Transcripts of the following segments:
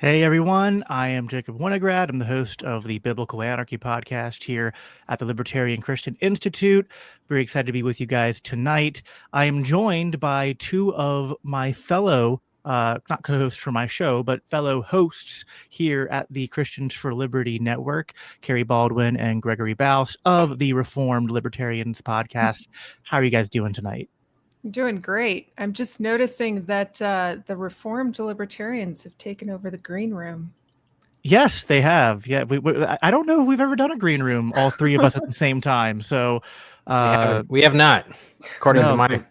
Hey everyone, I am Jacob Winograd. I'm the host of the Biblical Anarchy podcast here at the Libertarian Christian Institute. Very excited to be with you guys tonight. I am joined by two of my fellow, not co-hosts for my show, but fellow hosts here at the Christians for Liberty Network, Kerry Baldwin and Gregory Baus of the Reformed Libertarians podcast. How are you guys doing tonight? I'm doing great. I'm just noticing that the Reformed Libertarians have taken over the green room. Yes, they have. Yeah, I don't know if we've ever done a green room, all three of us at the same time. So we have not, according to no,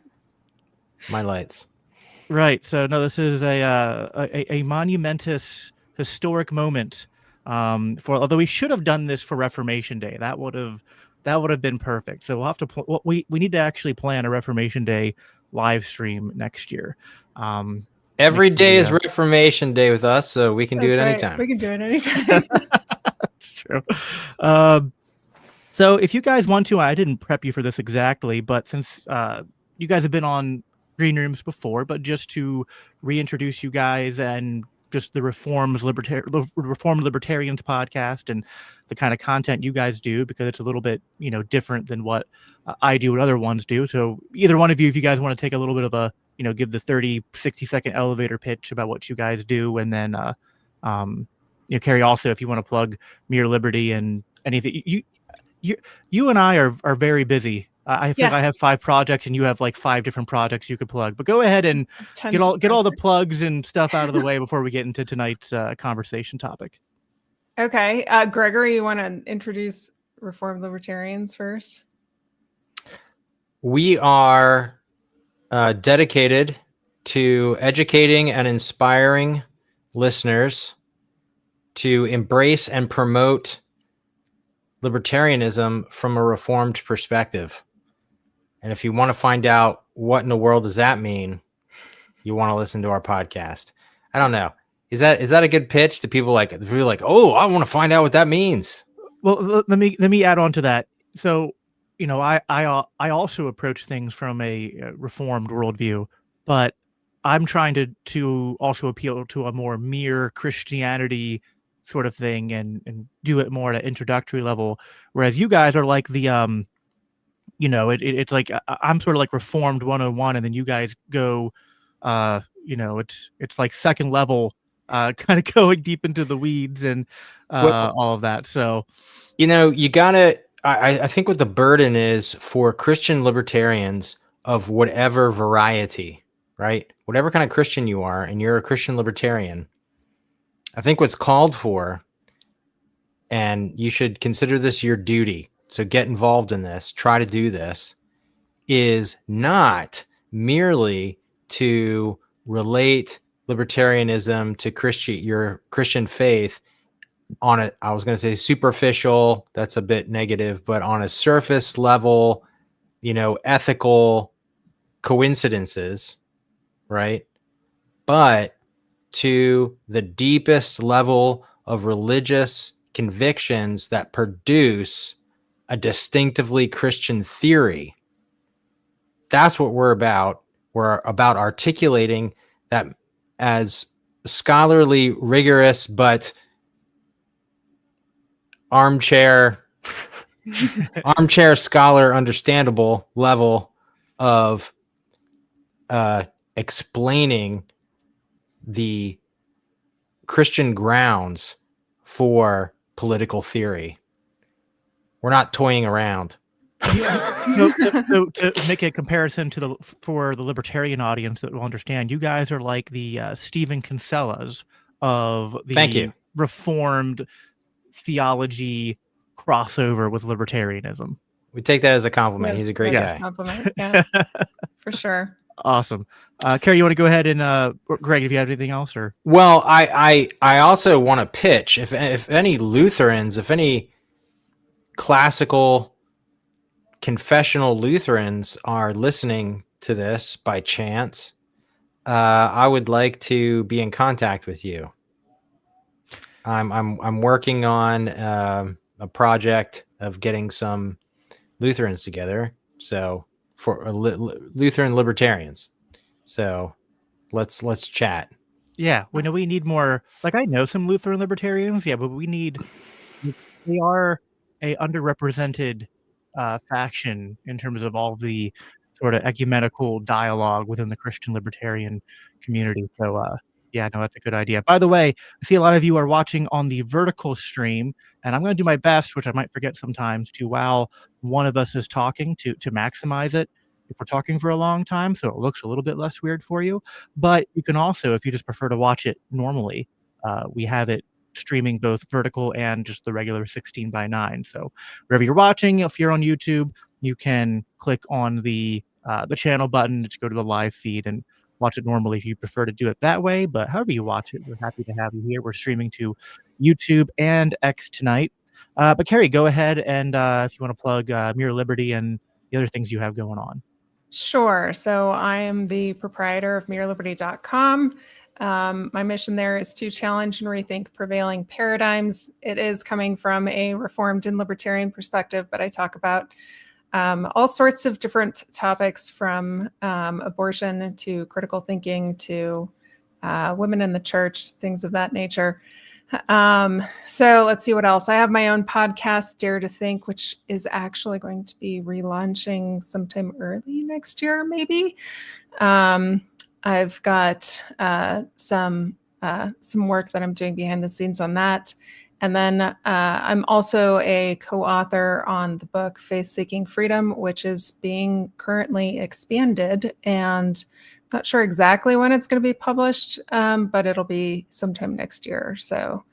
my lights. Right. So no, this is a monumentous historic moment. Although we should have done this for Reformation Day, that would have been perfect. So we'll have to we need to actually plan a Reformation Day live stream next year. Every day is Reformation Day with us, so we can do it anytime. We can do it anytime. That's true. So if you guys want to, I didn't prep you for this exactly, but since you guys have been on green rooms before, but just to reintroduce you guys and just the Reformed Libertarians podcast and the kind of content you guys do, because it's a little bit, different than what I do and other ones do. So either one of you, if you guys want to take a little bit of a, give the 60-second elevator pitch about what you guys do. And then, Kerry, also, if you want to plug Mere Liberty and anything, you and I are very busy. I feel like I have 5 projects and you have like 5 different projects you could plug, but go ahead and get all the plugs and stuff out of the way before we get into tonight's conversation topic. Okay. Gregory, you want to introduce Reformed Libertarians first? We are dedicated to educating and inspiring listeners to embrace and promote libertarianism from a Reformed perspective. And if you want to find out what in the world does that mean, you want to listen to our podcast. I don't know. Is that a good pitch to people really like, oh, I want to find out what that means? Well, let me add on to that. So, I also approach things from a Reformed worldview, but I'm trying to also appeal to a more mere Christianity sort of thing and do it more at an introductory level. Whereas you guys are like the it's like I'm sort of like Reformed 101, and then you guys go, it's like second level, kind of going deep into the weeds and all of that. So, you gotta. I think what the burden is for Christian libertarians of whatever variety, right? Whatever kind of Christian you are, and you're a Christian libertarian, I think what's called for, and you should consider this your duty, so get involved in this, try to do this, is not merely to relate libertarianism to your Christian faith on a, I was going to say superficial, that's a bit negative, but on a surface level, ethical coincidences, right? But to the deepest level of religious convictions that produce a distinctively Christian theory. That's what we're about. We're about articulating that as scholarly, rigorous, but armchair scholar understandable level of explaining the Christian grounds for political theory. We're not toying around. Yeah. So to make a comparison for the libertarian audience that will understand, you guys are like the Stephen Kinsellas of the Reformed theology crossover with libertarianism. We take that as a compliment. He's a great guy. Compliment. Yeah, for sure. Awesome. Kerry, you want to go ahead and Greg, if you have anything else, or? Well, I also want to pitch if any Lutherans, if any classical confessional Lutherans are listening to this by chance, I would like to be in contact with you. I'm working on a project of getting some Lutherans together. So for Lutheran libertarians. So let's chat. Yeah, we know we need more. Like, I know some Lutheran libertarians, yeah, but they are a underrepresented faction in terms of all the sort of ecumenical dialogue within the Christian libertarian community. So, yeah, no, that's a good idea. By the way, I see a lot of you are watching on the vertical stream, and I'm going to do my best, which I might forget sometimes, to while one of us is talking, to maximize it if we're talking for a long time, so it looks a little bit less weird for you. But you can also, if you just prefer to watch it normally, we have it streaming both vertical and just the regular 16:9. So wherever you're watching, if you're on YouTube, you can click on the channel button to go to the live feed and watch it normally if you prefer to do it that way. But however you watch it, we're happy to have you here. We're streaming to YouTube and X tonight. But Kerry, go ahead and if you want to plug Mere Liberty and the other things you have going on. Sure. So I am the proprietor of mereliberty.com. My mission there is to challenge and rethink prevailing paradigms. It is coming from a reformed and libertarian perspective, but I talk about all sorts of different topics, from abortion to critical thinking to women in the church, things of that nature. So let's see what else. I have my own podcast, Dare to Think, which is actually going to be relaunching sometime early next year, maybe. I've got some work that I'm doing behind the scenes on that. And then I'm also a co-author on the book Faith Seeking Freedom, which is being currently expanded, and not sure exactly when it's going to be published, but it'll be sometime next year. So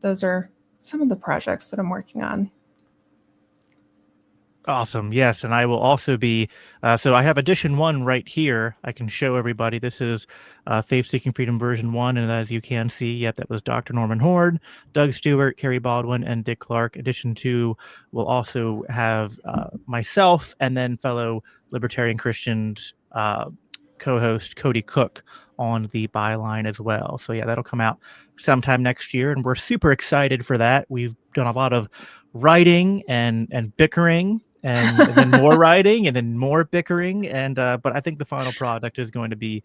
those are some of the projects that I'm working on. Awesome. Yes. And I will also be, so I have edition 1 right here. I can show everybody. This is Faith Seeking Freedom version 1. And as you can see, yep, that was Dr. Norman Horde, Doug Stewart, Kerry Baldwin, and Dick Clark. Edition 2 will also have myself and then fellow Libertarian Christians co-host Cody Cook on the byline as well. So yeah, that'll come out sometime next year. And we're super excited for that. We've done a lot of writing and bickering, and then more writing and then more bickering, and but I think the final product is going to be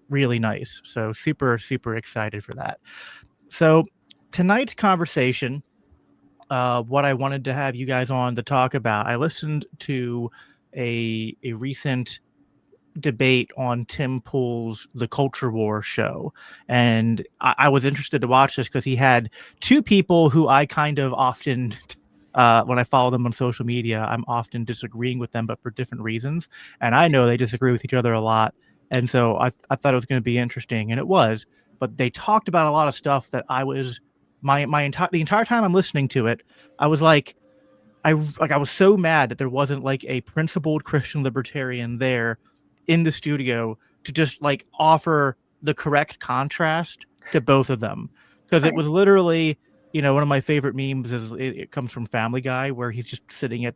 really nice. So super excited for that. So tonight's conversation, what I wanted to have you guys on to talk about, I listened to a recent debate on Tim Pool's The Culture War show, and I was interested to watch this because he had two people who I kind of often when I follow them on social media, I'm often disagreeing with them, but for different reasons. And I know they disagree with each other a lot. And so I thought it was going to be interesting, and it was. But they talked about a lot of stuff that I was the entire time I'm listening to it, I was like, I was so mad that there wasn't like a principled Christian libertarian there in the studio to just like offer the correct contrast to both of them, because it was literally, you know, one of my favorite memes is it comes from Family Guy, where he's just sitting at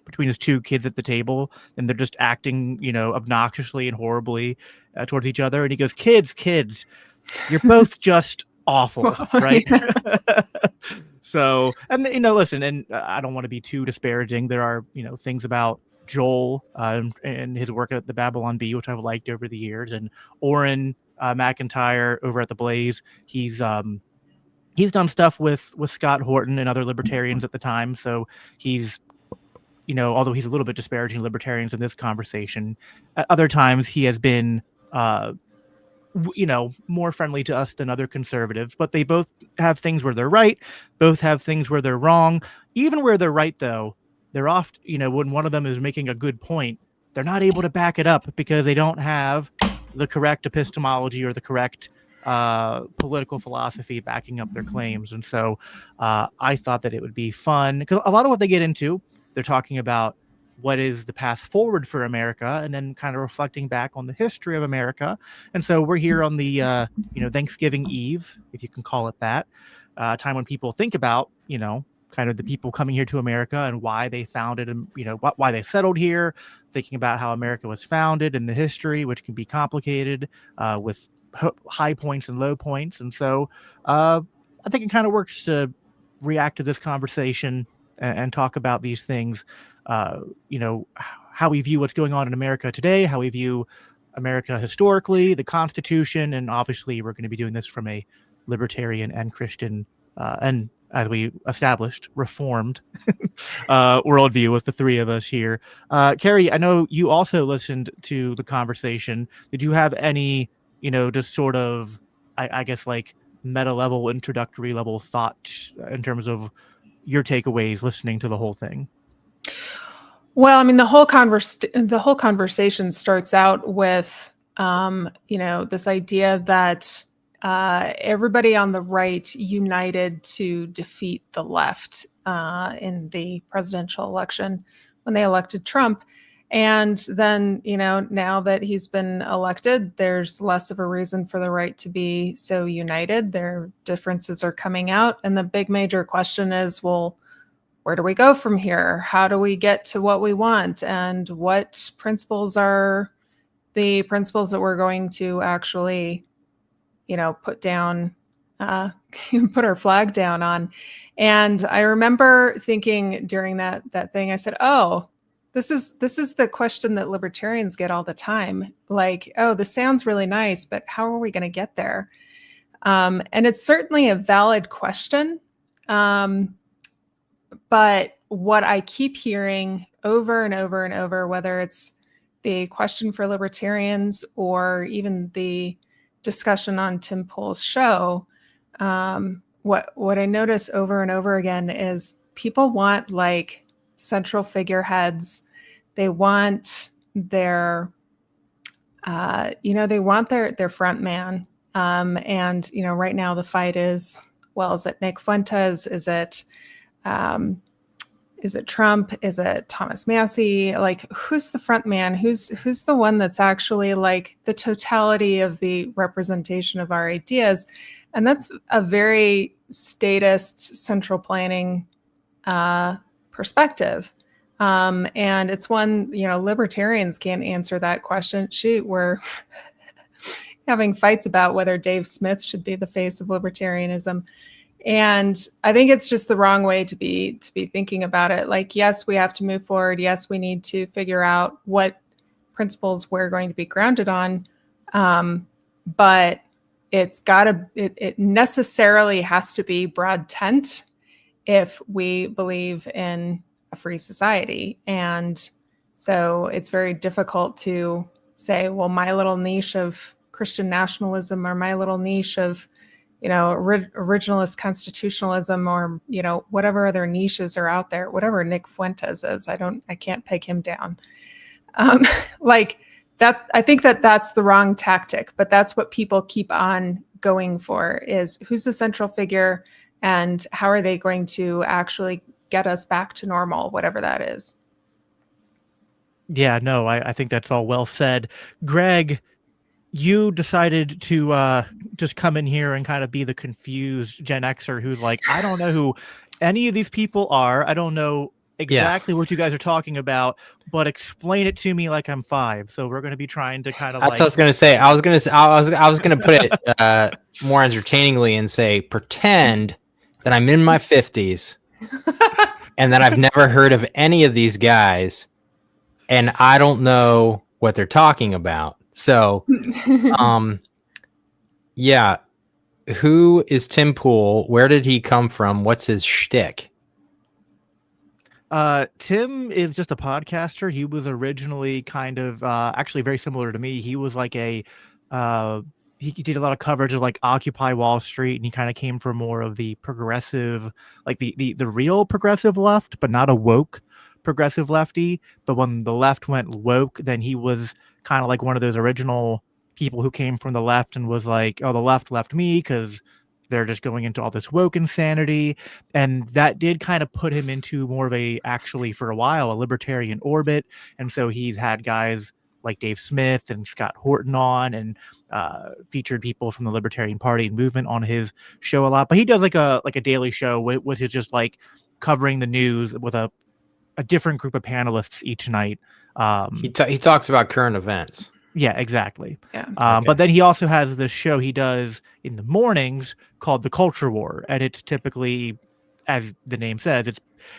between his two kids at the table, and they're just acting, you know, obnoxiously and horribly towards each other, and he goes, kids, you're both just awful, right? So, and you know, listen, and I don't want to be too disparaging. There are, you know, things about Joel and his work at the Babylon Bee, which I've liked over the years, and Auron MacIntyre over at the Blaze. He's done stuff with Scott Horton and other libertarians at the time. So he's, you know, although he's a little bit disparaging libertarians in this conversation, at other times he has been, you know, more friendly to us than other conservatives. But they both have things where they're right, both have things where they're wrong. Even where they're right, though, they're oft, you know, when one of them is making a good point, they're not able to back it up because they don't have the correct epistemology or the correct political philosophy backing up their claims. And so I thought that it would be fun, because a lot of what they get into, they're talking about what is the path forward for America, and then kind of reflecting back on the history of America. And so we're here on the you know, Thanksgiving Eve, if you can call it that, time when people think about, you know, kind of the people coming here to America and why they founded, and you know, why they settled here, thinking about how America was founded and the history, which can be complicated with high points and low points. And so I think it kind of works to react to this conversation and talk about these things, you know, how we view what's going on in America today, how we view America historically, the Constitution, and obviously we're going to be doing this from a libertarian and Christian and, as we established, reformed worldview with the three of us here. Kerry, I know you also listened to the conversation. Did you have any, just sort of, I guess, like meta level, introductory level thoughts in terms of your takeaways listening to the whole thing? Well, I mean, the whole conversation starts out with, this idea that everybody on the right united to defeat the left in the presidential election when they elected Trump. And then, now that he's been elected, there's less of a reason for the right to be so united. Their differences are coming out. And the big major question is, well, where do we go from here? How do we get to what we want? And what principles are the principles that we're going to actually, put down, put our flag down on? And I remember thinking during that thing, I said, oh, this is the question that libertarians get all the time. Like, oh, this sounds really nice, but how are we going to get there? And it's certainly a valid question. But what I keep hearing over and over and over, whether it's the question for libertarians or even the discussion on Tim Pool's show, what I notice over and over again is people want like central figureheads. They want their, they want their front man. And right now the fight is, well, is it Nick Fuentes? Is it Trump? Is it Thomas Massey? Like, who's the front man? Who's the one that's actually like the totality of the representation of our ideas? And that's a very statist, central planning perspective. And it's one, libertarians can't answer that question. Shoot, we're having fights about whether Dave Smith should be the face of libertarianism. And I think it's just the wrong way to be thinking about it. Like, yes, we have to move forward. Yes, we need to figure out what principles we're going to be grounded on. But it necessarily has to be broad tent if we believe in a free society. And so it's very difficult to say, well, my little niche of Christian nationalism or my little niche of originalist constitutionalism or, whatever other niches are out there, whatever Nick Fuentes is, I can't peg him down. Like that, I think that's the wrong tactic, but that's what people keep on going for is who's the central figure and how are they going to actually get us back to normal, whatever that is. Yeah, no, I think that's all well said. Greg, you decided to just come in here and kind of be the confused Gen Xer who's like, I don't know who any of these people are. I don't know exactly what you guys are talking about, but explain it to me like I'm 5. So we're going to be trying to kind of That's what I was going to say. I was going to put it more entertainingly and say, pretend that I'm in my 50s and that I've never heard of any of these guys and I don't know what they're talking about. So, yeah, who is Tim Pool? Where did he come from? What's his shtick? Tim is just a podcaster. He was originally kind of actually very similar to me. He was like he did a lot of coverage of like Occupy Wall Street, and he kind of came from more of the progressive, like the real progressive left, but not a woke progressive lefty. But when the left went woke, then he was kind of like one of those original people who came from the left and was like, oh, the left left me because they're just going into all this woke insanity. And that did kind of put him into more of actually for a while, a libertarian orbit. And so he's had guys like Dave Smith and Scott Horton on and featured people from the Libertarian Party and movement on his show a lot. But he does like a daily show which is just like covering the news with a different group of panelists each night. He talks about current events. Yeah, exactly. Yeah. Okay. But then he also has this show he does in the mornings called The Culture War. And it's typically, as the name says,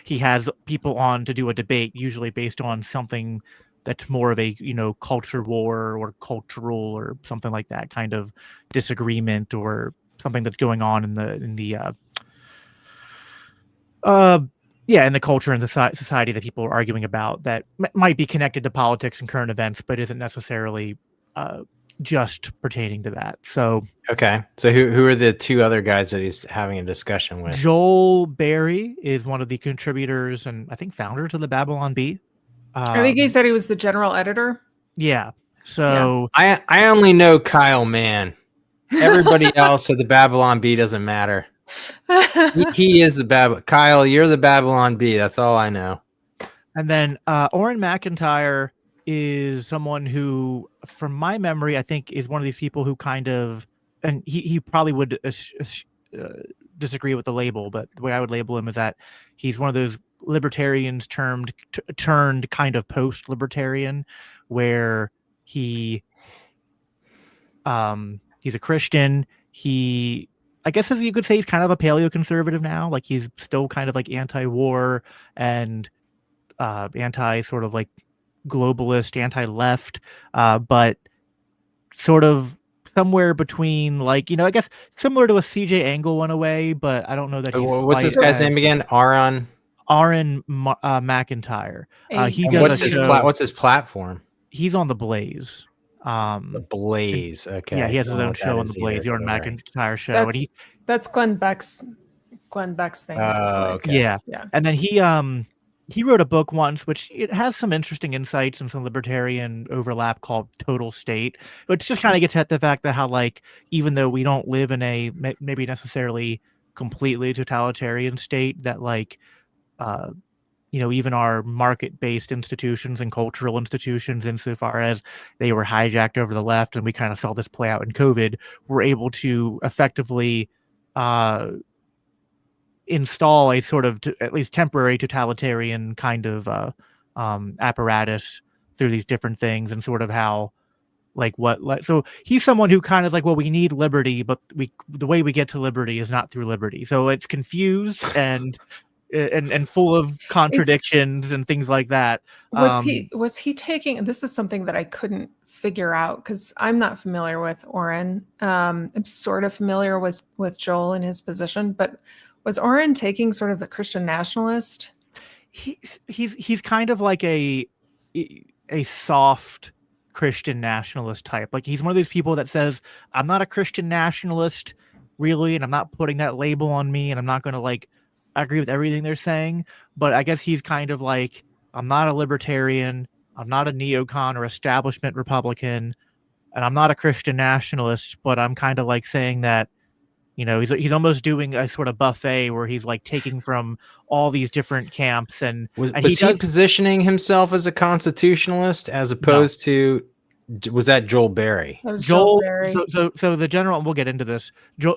he has people on to do a debate, usually based on something that's more of a culture war or cultural or something like that kind of disagreement, or something that's going on in the in the culture and the society that people are arguing about that might be connected to politics and current events, but isn't necessarily just pertaining to that. So okay, so who are the two other guys that he's having a discussion with? Joel Berry is one of the contributors and I think founders of the Babylon Bee. I think he said he was the general editor. Yeah. So I only know Kyle Mann. Everybody else of the Babylon Bee doesn't matter. He is the Kyle, you're the Babylon Bee. That's all I know. And then Auron MacIntyre is someone who, from my memory, I think is one of these people who kind of, and he probably would disagree with the label, but the way I would label him is that he's one of those libertarians turned kind of post-libertarian, where he's a Christian. I guess, as you could say, he's kind of a paleo conservative now. Like, he's still kind of like anti-war and anti sort of like globalist, anti-left, but sort of somewhere between, like, I guess similar to a CJ Angle in a way, but I don't know that he's what's this guy's name again? Auron MacIntyre. He and does what's his platform? He's on the Blaze. The Blaze. Okay. Yeah, he has his own show on the Blaze, the Auron MacIntyre show. That's Glenn Beck's thing. Okay. Yeah. And then he wrote a book once, which it has some interesting insights and some libertarian overlap, called Total State, which just kind of gets at the fact that how, like, even though we don't live in a maybe necessarily completely totalitarian state, that, like, even our market-based institutions and cultural institutions, insofar as they were hijacked over the left, and we kind of saw this play out in COVID, were able to effectively install a sort of at least temporary totalitarian kind of apparatus through these different things, and sort of how, like, so he's someone who kind of like, well, we need liberty, but the way we get to liberty is not through liberty. So it's confused and full of contradictions and things like that. Was he taking, this is something that I couldn't figure out because I'm not familiar with Auron. I'm sort of familiar with Joel and his position, but was Auron taking sort of the Christian nationalist? He's kind of like a soft Christian nationalist type. Like, he's one of those people that says, I'm not a Christian nationalist really, and I'm not putting that label on me, and I'm not going to, like, I agree with everything they're saying, but I guess he's kind of like, I'm not a libertarian, I'm not a neocon or establishment Republican, and I'm not a Christian nationalist, but I'm kind of like saying that, he's almost doing a sort of buffet where he's like taking from all these different camps. And was he positioning himself as a constitutionalist as opposed to, was that Joel Berry? That was Joel Berry. So the general, and we'll get into this,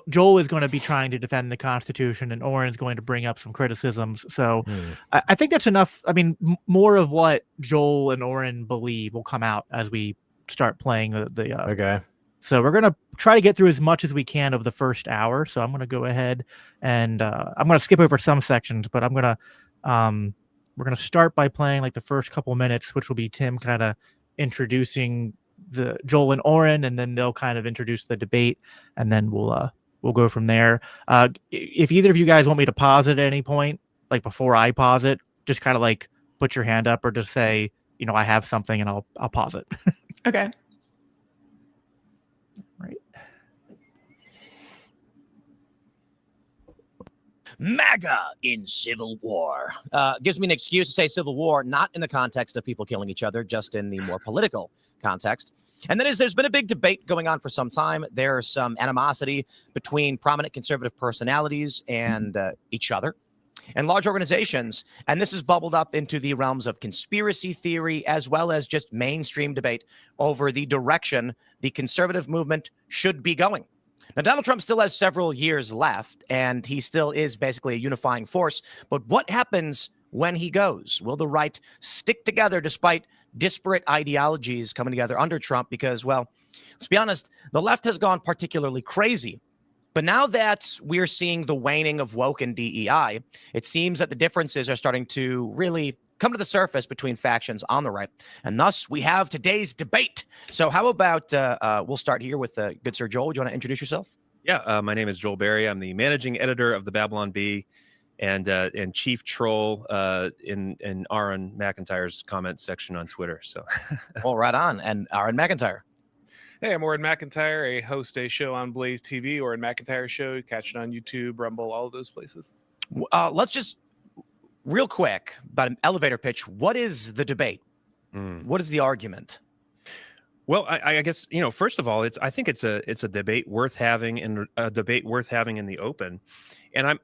Joel is going to be trying to defend the Constitution, and Auron's going to bring up some criticisms. So I think that's enough. I mean, more of what Joel and Auron believe will come out as we start playing the okay. So we're going to try to get through as much as we can of the first hour. So I'm going to go ahead and I'm going to skip over some sections, but we're going to start by playing like the first couple minutes, which will be Tim kind of introducing the Joel and Auron, and then they'll kind of introduce the debate, and then we'll go from there. If either of you guys want me to pause it at any point, like before I pause it, just kind of like put your hand up or just say, I have something, and I'll pause it. Okay. Right. MAGA in Civil War. Gives me an excuse to say Civil War, not in the context of people killing each other, just in the more political context. And that is, there's been a big debate going on for some time. There's some animosity between prominent conservative personalities and each other and large organizations. And this has bubbled up into the realms of conspiracy theory, as well as just mainstream debate over the direction the conservative movement should be going. Now, Donald Trump still has several years left, and he still is basically a unifying force. But what happens when he goes? Will the right stick together despite disparate ideologies coming together under Trump? Because, well, let's be honest, the left has gone particularly crazy But now that we're seeing the waning of woke and DEI, it seems that the differences are starting to really come to the surface between factions on the right. And thus, we have today's debate. So how about we'll start here with good Sir Joel. Do you want to introduce yourself? Yeah, my name is Joel Berry. I'm the managing editor of the Babylon Bee and chief troll in Auron MacIntyre's comment section on Twitter. So, well, right on. And Auron MacIntyre. Hey, I'm Auron MacIntyre. I host a show on Blaze TV or Auron MacIntyre Show. Catch it on YouTube, Rumble, all of those places. Let's just real quick about an elevator pitch. What is the debate? What is the argument? Well, I guess, first of all, I think it's a debate worth having, and a debate worth having in the open. And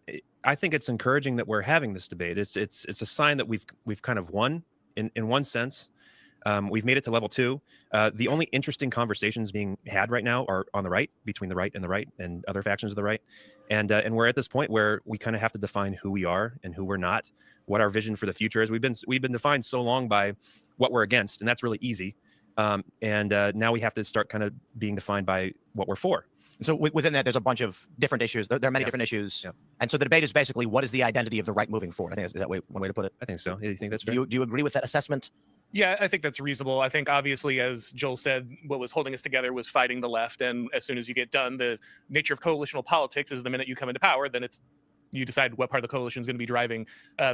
I think it's encouraging that we're having this debate. It's a sign that we've kind of won in one sense. We've made it to level 2. The only interesting conversations being had right now are on the right, between the right and other factions of the right. And we're at this point where we kind of have to define who we are and who we're not, what our vision for the future is. We've been defined so long by what we're against, and that's really easy. Now we have to start kind of being defined by what we're for. So within that, there's a bunch of different issues. There are many different issues. Yeah. And so the debate is basically, what is the identity of the right moving forward? I think is that one way to put it? I think so. Do you think that's fair? Do you agree with that assessment? Yeah, I think that's reasonable. I think obviously, as Joel said, what was holding us together was fighting the left. And as soon as you get done, the nature of coalitional politics is the minute you come into power, then you decide what part of the coalition is going to be driving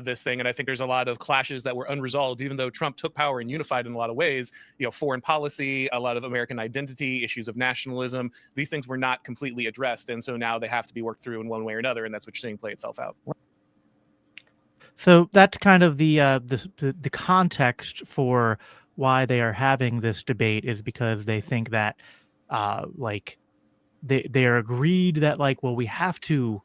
this thing. And I think there's a lot of clashes that were unresolved, even though Trump took power and unified in a lot of ways. Foreign policy, a lot of American identity, issues of nationalism, these things were not completely addressed. And so now they have to be worked through in one way or another. And that's what you're seeing play itself out. So that's kind of the context for why they are having this debate, is because they think that they are agreed that we have to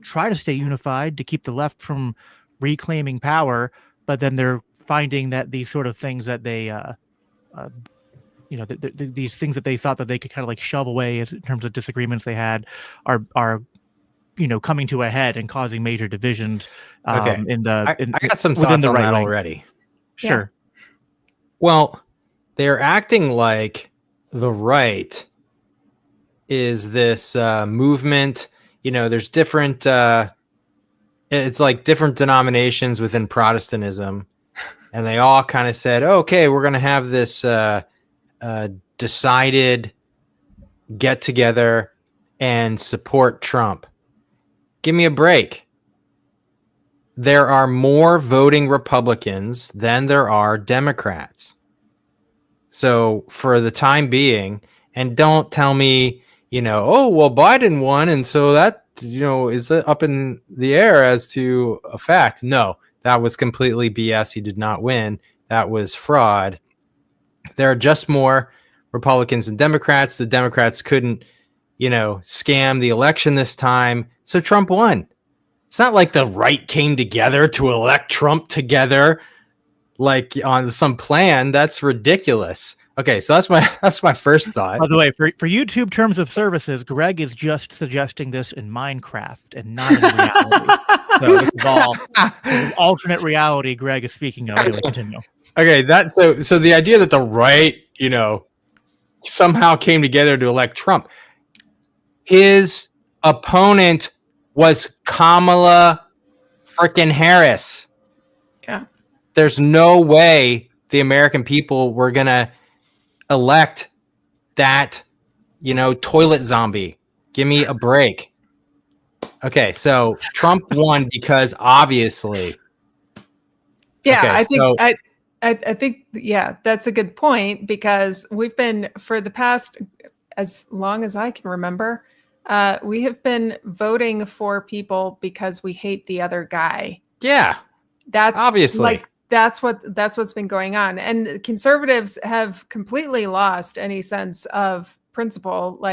try to stay unified to keep the left from reclaiming power, but then they're finding that these sort of things that they these things that they thought that they could kind of shove away in terms of disagreements they had are coming to a head and causing major divisions. I got some thoughts on that already. Sure. Yeah. Well, they're acting like the right is this movement. There's different, it's like different denominations within Protestantism, and they all kind of said, okay, we're going to have this decided get together and support Trump. Give me a break. There are more voting Republicans than there are Democrats. So for the time being, and don't tell me, Biden won, and so that, is up in the air as to a fact. No, that was completely BS. He did not win. That was fraud. There are just more Republicans and Democrats. The Democrats couldn't, scam the election this time, so Trump won. It's not like the right came together to elect Trump together, on some plan. That's ridiculous. Okay, so that's my first thought. By the way, for YouTube terms of services, Greg is just suggesting this in Minecraft and not in reality. So this is alternate reality Greg is speaking of. Anyway, continue. Okay, so the idea that the right, somehow came together to elect Trump. His opponent was Kamala freaking Harris. Yeah. There's no way the American people were gonna elect that, toilet zombie. Give me a break. Okay, so Trump won because obviously. Yeah, okay, I think that's a good point, because we've been, for the past as long as I can remember, we have been voting for people because we hate the other guy. Yeah, that's obviously. That's what's been going on. And conservatives have completely lost any sense of principle.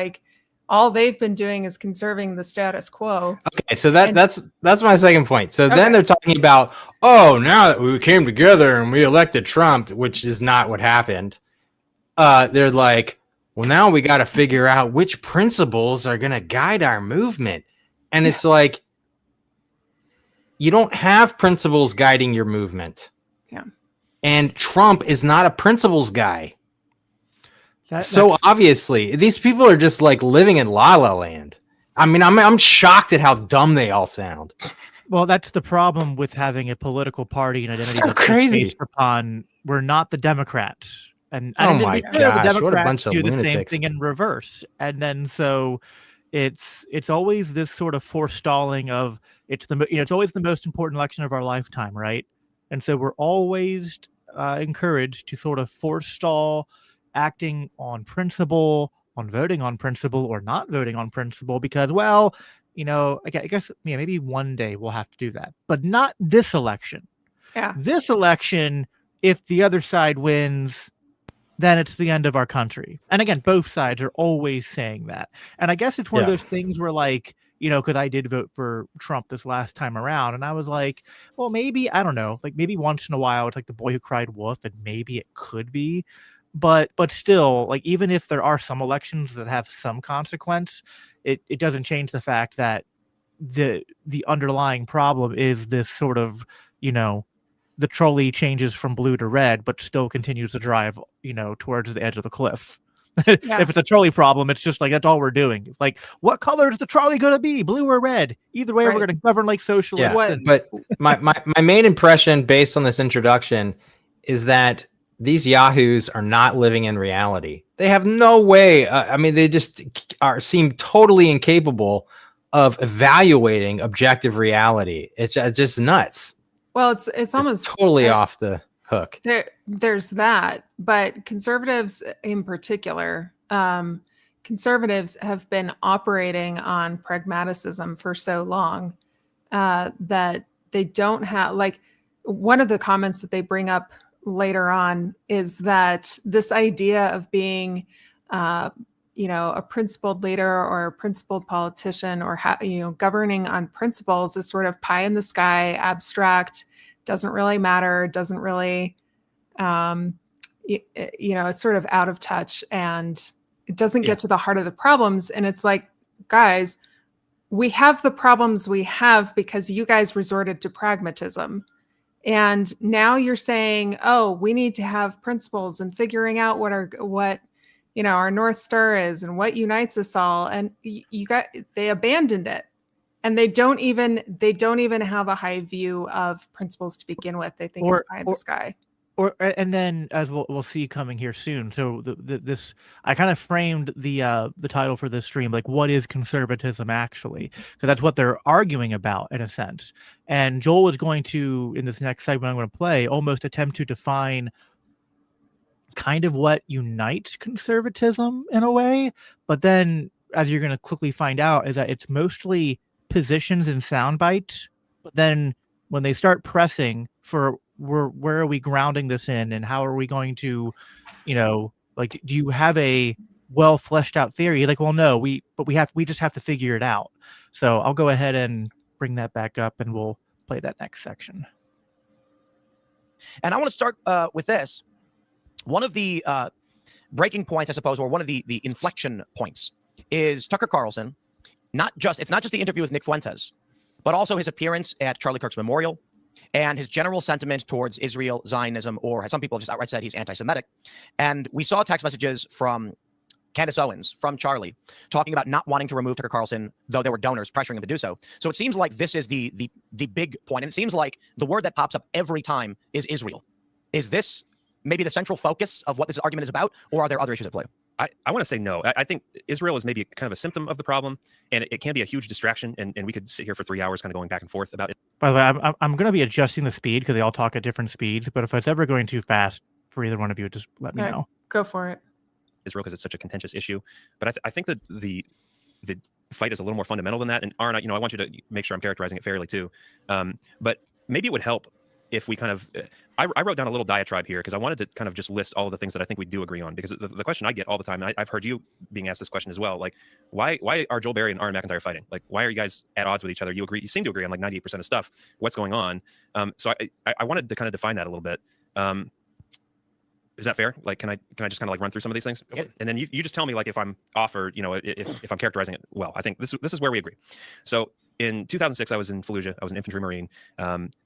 All they've been doing is conserving the status quo. Okay, so that's my second point. So then they're talking about, now that we came together and we elected Trump, which is not what happened. They're like, well, now we got to figure out which principles are going to guide our movement. And it's like, you don't have principles guiding your movement. Yeah. And Trump is not a principles guy. So obviously, these people are just living in La La Land. I mean, I'm shocked at how dumb they all sound. Well, that's the problem with having a political party and identity So that's just crazy. based upon we're not the Democrats. And Oh and to my be fair, the gosh, what a Democrats bunch of do the same lunatics. thing in reverse. And then so it's always this sort of forestalling of it's always the most important election of our lifetime, right? And so we're always encouraged to sort of forestall acting on principle, on voting on principle, or not voting on principle because, well, I guess maybe one day we'll have to do that, but not this election. Yeah. This election, if the other side wins, then it's the end of our country. And again, both sides are always saying that. And I guess it's one of those things where like, because I did vote for Trump this last time around, and I was like, well, maybe, I don't know, like maybe once in a while it's like the boy who cried wolf, and maybe it could be. But still, like even if there are some elections that have some consequence, it doesn't change the fact that the underlying problem is this sort of, the trolley changes from blue to red, but still continues to drive, towards the edge of the cliff. Yeah. If it's a trolley problem, it's just like that's all we're doing. It's like, what color is the trolley going to be? Blue or red? Either way, Right. we're going to govern like socialists. Yeah, and- but my main impression based on this introduction is that these yahoos are not living in reality. They have no way. I mean, they just seem totally incapable of evaluating objective reality. It's just nuts. Well, it's almost Totally off the hook. There's that, but conservatives in particular, conservatives have been operating on pragmaticism for so long that they don't have, like, one of the comments that they bring up later on is that this idea of being a principled leader or a principled politician or governing on principles is sort of pie in the sky, abstract, doesn't really matter, doesn't really it's sort of out of touch, and it doesn't get to the heart of the problems. And it's like, guys, we have the problems we have because you guys resorted to pragmatism. And now you're saying, oh, we need to have principles and figuring out what our North Star is and what unites us all. And they abandoned it. And they don't even have a high view of principles to begin with. They think it's pie in the sky. And then, as we'll see coming here soon. So this I kind of framed the title for this stream like, what is conservatism actually? Because that's what they're arguing about in a sense. And Joel is going to, in this next segment I'm going to play, almost attempt to define kind of what unites conservatism in a way. But then, as you're going to quickly find out, is that it's mostly positions and sound bites. But then when they start pressing for where are we grounding this in, and how are we going to, like, do you have a well fleshed out theory? Like, well, no, we just have to figure it out. So I'll go ahead and bring that back up, and we'll play that next section. And I want to start with this. One of the breaking points, I suppose, or one of the inflection points is Tucker Carlson. It's not just the interview with Nick Fuentes, but also his appearance at Charlie Kirk's memorial and his general sentiment towards Israel, Zionism, or some people just outright said he's anti-Semitic. And we saw text messages from Candace Owens, from Charlie, talking about not wanting to remove Tucker Carlson, though there were donors pressuring him to do so. So it seems like this is the big point. And it seems like the word that pops up every time is Israel. Is this maybe the central focus of what this argument is about, or are there other issues at play? I want to say no. I think Israel is maybe kind of a symptom of the problem, and it can be a huge distraction, and we could sit here for 3 hours kind of going back and forth about it. By the way, I'm going to be adjusting the speed because they all talk at different speeds, but if it's ever going too fast for either one of you, just let me know. Go for it. Israel, because it's such a contentious issue. But I think that the fight is a little more fundamental than that. And Auron, I want you to make sure I'm characterizing it fairly too. But maybe it would help if we kind of, I wrote down a little diatribe here because I wanted to kind of just list all of the things that I think we do agree on. Because the question I get all the time, and I've heard you being asked this question as well, like, why are Joel Berry and Auron MacIntyre fighting? Like, why are you guys at odds with each other? You seem to agree on like 98% of stuff. What's going on? So I wanted to kind of define that a little bit. Is that fair? Like, can I just kind of like run through some of these things? Yeah. And then you just tell me like if I'm off or, if I'm characterizing it well. I think this is where we agree. So in 2006, I was in Fallujah. I was an infantry Marine,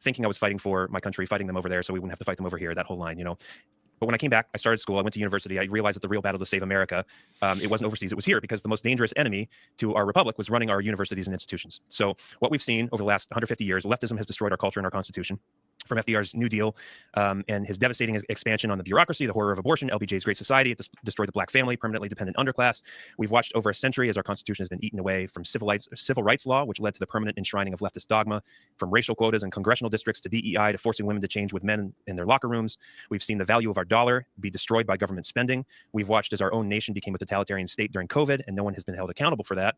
thinking I was fighting for my country, fighting them over there so we wouldn't have to fight them over here, that whole line, But But when I came back, I started school, I went to university, I realized that the real battle to save America, it wasn't overseas, it was here, because the most dangerous enemy to our republic was running our universities and institutions. So what we've seen over the last 150 years, leftism has destroyed our culture and our Constitution. From FDR's New Deal and his devastating expansion on the bureaucracy, the horror of abortion, LBJ's Great Society, it destroyed the black family, permanently dependent underclass. We've watched over a century as our Constitution has been eaten away, from civil rights law, which led to the permanent enshrining of leftist dogma, from racial quotas in congressional districts to DEI, to forcing women to change with men in their locker rooms. We've seen the value of our dollar be destroyed by government spending. We've watched as our own nation became a totalitarian state during COVID, and no one has been held accountable for that.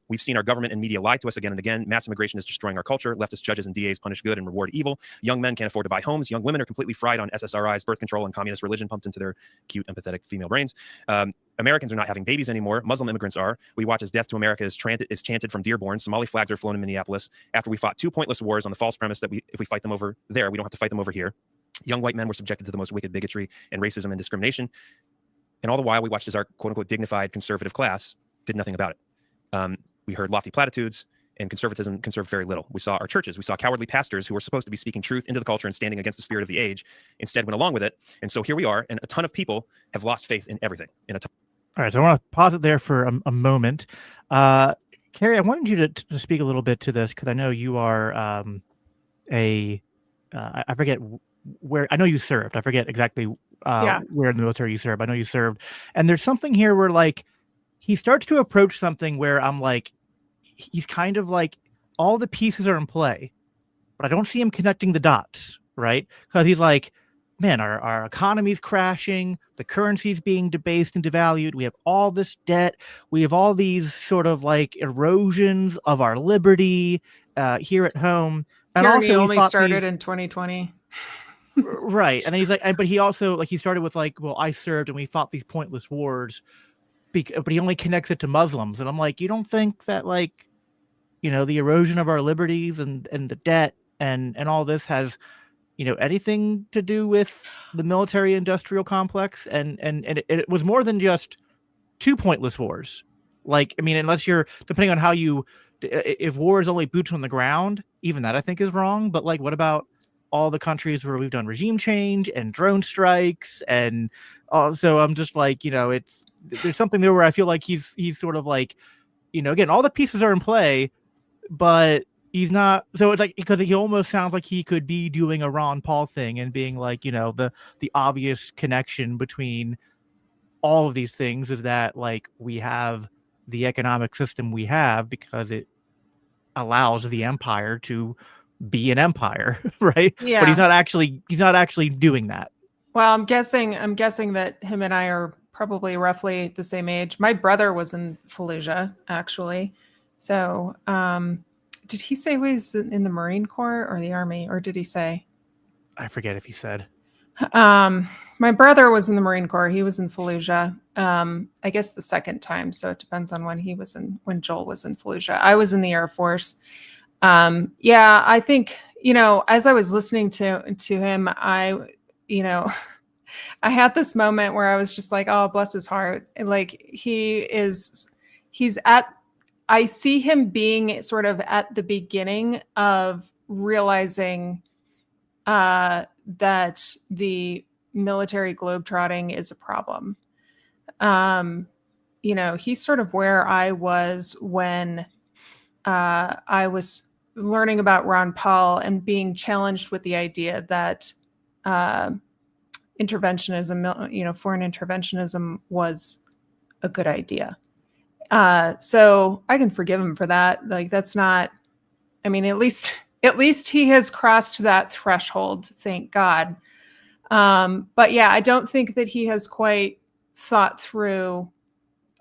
We've seen our government and media lie to us again and again. Mass immigration is destroying our culture. Leftist judges and DAs punish good and reward evil. Young men can't afford to buy homes. Young women are completely fried on SSRIs, birth control, and communist religion pumped into their cute, empathetic female brains. Americans are not having babies anymore. Muslim immigrants are. We watch as death to America is chanted from Dearborn. Somali flags are flown in Minneapolis after we fought 2 pointless wars on the false premise that if we fight them over there, we don't have to fight them over here. Young white men were subjected to the most wicked bigotry and racism and discrimination. And all the while, we watched as our quote-unquote dignified conservative class did nothing about it. We heard lofty platitudes, and conservatism conserved very little. We saw our churches. We saw cowardly pastors who were supposed to be speaking truth into the culture and standing against the spirit of the age, instead went along with it. And so here we are, and a ton of people have lost faith in everything. All right, so I want to pause it there for a moment. Kerry, I wanted you to speak a little bit to this, because I know you are I forget where, I know you served. I forget exactly where in the military you served. I know you served. And there's something here where, like, he starts to approach something where I'm like, he's kind of like, all the pieces are in play, but I don't see him connecting the dots, right? Because he's like, man, our economy's crashing, the currency's being debased and devalued, we have all this debt, we have all these sort of like erosions of our liberty here at home. And Tyranny also only started in 2020. Right. And then he's like, but he also, like, he started with like, well, I served and we fought these pointless wars, but he only connects it to Muslims. And I'm like, you don't think that, like, you know, the erosion of our liberties and the debt and all this has, you know, anything to do with the military industrial complex? And it was more than just 2 pointless wars. Like, I mean, unless you're, depending on how you, if war is only boots on the ground, even that I think is wrong. But like, what about all the countries where we've done regime change and drone strikes? And so I'm just like, you know, there's something there where I feel like he's sort of like, you know, again, all the pieces are in play, but he's not. So it's like, because he almost sounds like he could be doing a Ron Paul thing and being like, you know, the obvious connection between all of these things is that, like, we have the economic system we have because it allows the empire to be an empire, right? Yeah. But he's not actually doing that. Well, I'm guessing that him and I are probably roughly the same age. My brother was in Fallujah, actually. So, did he say he was in the Marine Corps or the Army, or did he say? I forget if he said. My brother was in the Marine Corps. He was in Fallujah. I guess the second time. So it depends on when Joel was in Fallujah. I was in the Air Force. Yeah, I think, you know, as I was listening to him, I had this moment where I was just like, oh, bless his heart. Like, I see him being sort of at the beginning of realizing that the military globetrotting is a problem. You know, he's sort of where I was when I was learning about Ron Paul and being challenged with the idea that interventionism, you know, foreign interventionism was a good idea. So I can forgive him for that. Like, that's not, I mean, at least he has crossed that threshold, thank God. But yeah, I don't think that he has quite thought through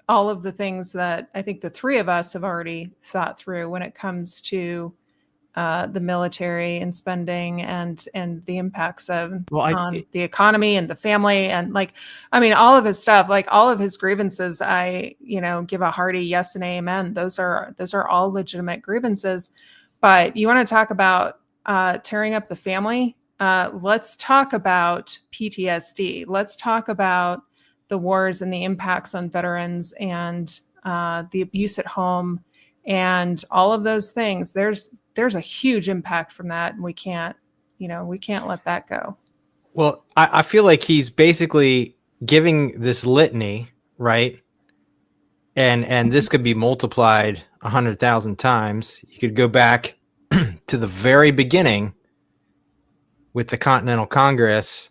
all of the things that I think the three of us have already thought through when it comes to the military and spending and the impacts on the economy and the family. And, like, I mean, all of his stuff, like all of his grievances, I, you know, give a hearty yes and amen. Those are all legitimate grievances. But you want to talk about tearing up the family? Let's talk about PTSD. Let's talk about the wars and the impacts on veterans and the abuse at home and all of those things. There's a huge impact from that, and we can't let that go. Well, I feel like he's basically giving this litany, right? And this could be multiplied 100,000 times. You could go back to the very beginning with the Continental Congress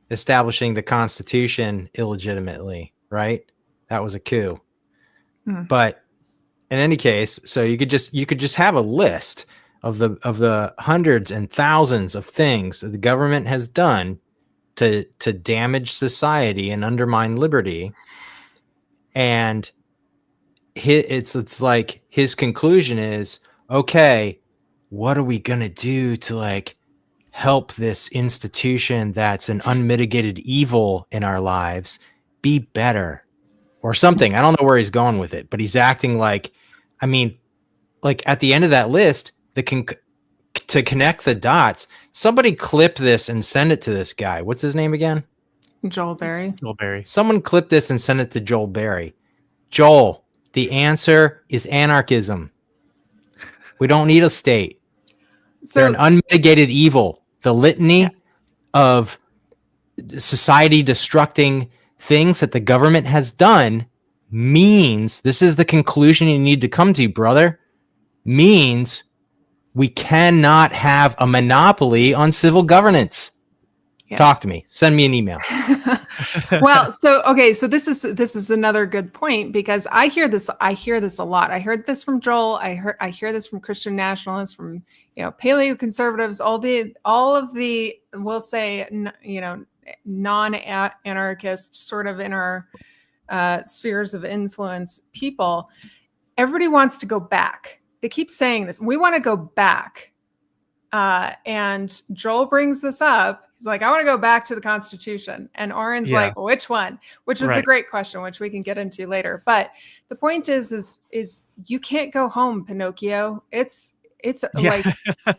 establishing the Constitution illegitimately, right? That was a coup. But in any case, so you could just have a list of the hundreds and thousands of things that the government has done to damage society and undermine liberty, and it's like his conclusion is, okay, what are we gonna do to like help this institution that's an unmitigated evil in our lives be better or something? I don't know where he's going with it, but he's acting like, I mean, like at the end of that list, to connect the dots, somebody clip this and send it to this guy. What's his name again? Joel Berry. Joel Berry. Someone clip this and send it to Joel Berry. Joel, the answer is anarchism. We don't need a state. They're an unmitigated evil. The litany of society destructing things that the government has done means, this is the conclusion you need to come to, brother, means we cannot have a monopoly on civil governance. Yeah. Talk to me. Send me an email. Well, so this is another good point, because I hear this a lot. I heard this from Joel. I hear this from Christian nationalists, from paleo conservatives, all of the, we'll say, non-anarchist sort of in our spheres of influence people. Everybody wants to go back. They keep saying this. We want to go back. And Joel brings this up. He's like, I want to go back to the Constitution. And Auron's like, which one? Which was a great question, which we can get into later. But the point is you can't go home, Pinocchio. It's like,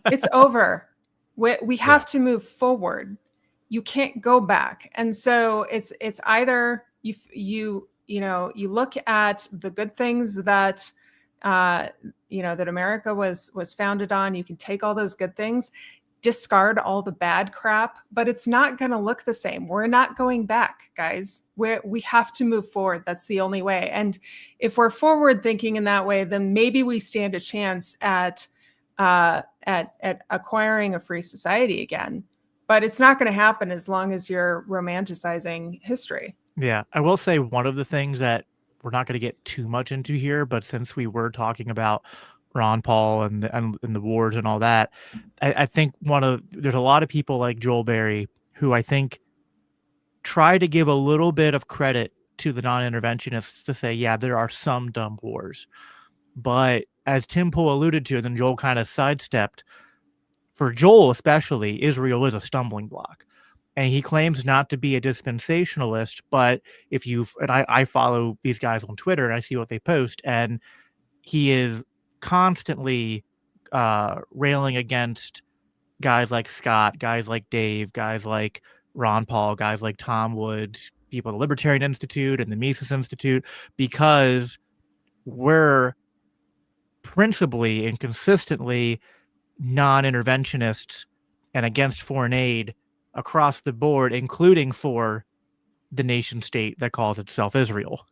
it's over. We have to move forward. You can't go back. And so it's either you look at the good things that that America was founded on. You can take all those good things, discard all the bad crap, but it's not going to look the same. We're not going back, guys. We have to move forward. That's the only way. And if we're forward thinking in that way, then maybe we stand a chance at acquiring a free society again. But it's not going to happen as long as you're romanticizing history. Yeah, I will say one of the things that we're not going to get too much into here, but since we were talking about Ron Paul and the wars and all that, I think there's a lot of people like Joel Berry who I think try to give a little bit of credit to the non-interventionists to say, yeah, there are some dumb wars. But as Tim Pool alluded to, then Joel kind of sidestepped, for Joel especially, Israel is a stumbling block. And he claims not to be a dispensationalist, but I follow these guys on Twitter and I see what they post, and he is constantly railing against guys like Scott, guys like Dave, guys like Ron Paul, guys like Tom Woods, people at the Libertarian Institute and the Mises Institute, because we're principally and consistently non-interventionists and against foreign aid across the board, including for the nation state that calls itself Israel.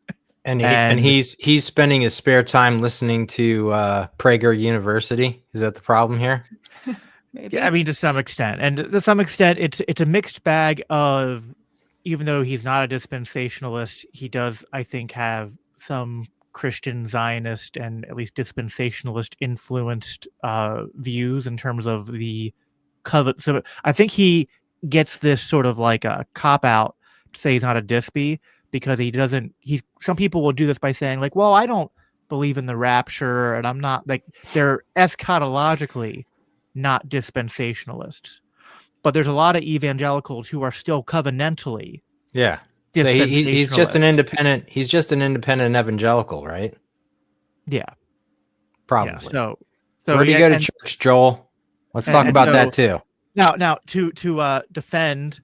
And he's spending his spare time listening to Prager University. Is that the problem here? Maybe. Yeah, I mean, to some extent. And to some extent, it's a mixed bag of, even though he's not a dispensationalist, he does, I think, have some Christian Zionist and at least dispensationalist influenced views in terms of the covet. So I think he gets this sort of like a cop out to say he's not a dispy, because some people will do this by saying like, well, I don't believe in the rapture and I'm not, like, they're eschatologically not dispensationalists, but there's a lot of evangelicals who are still covenantally. Yeah. So he's just an independent evangelical, right? Yeah. Probably. Yeah, so where do you go to church, Joel? Let's talk about that too. Now, to defend,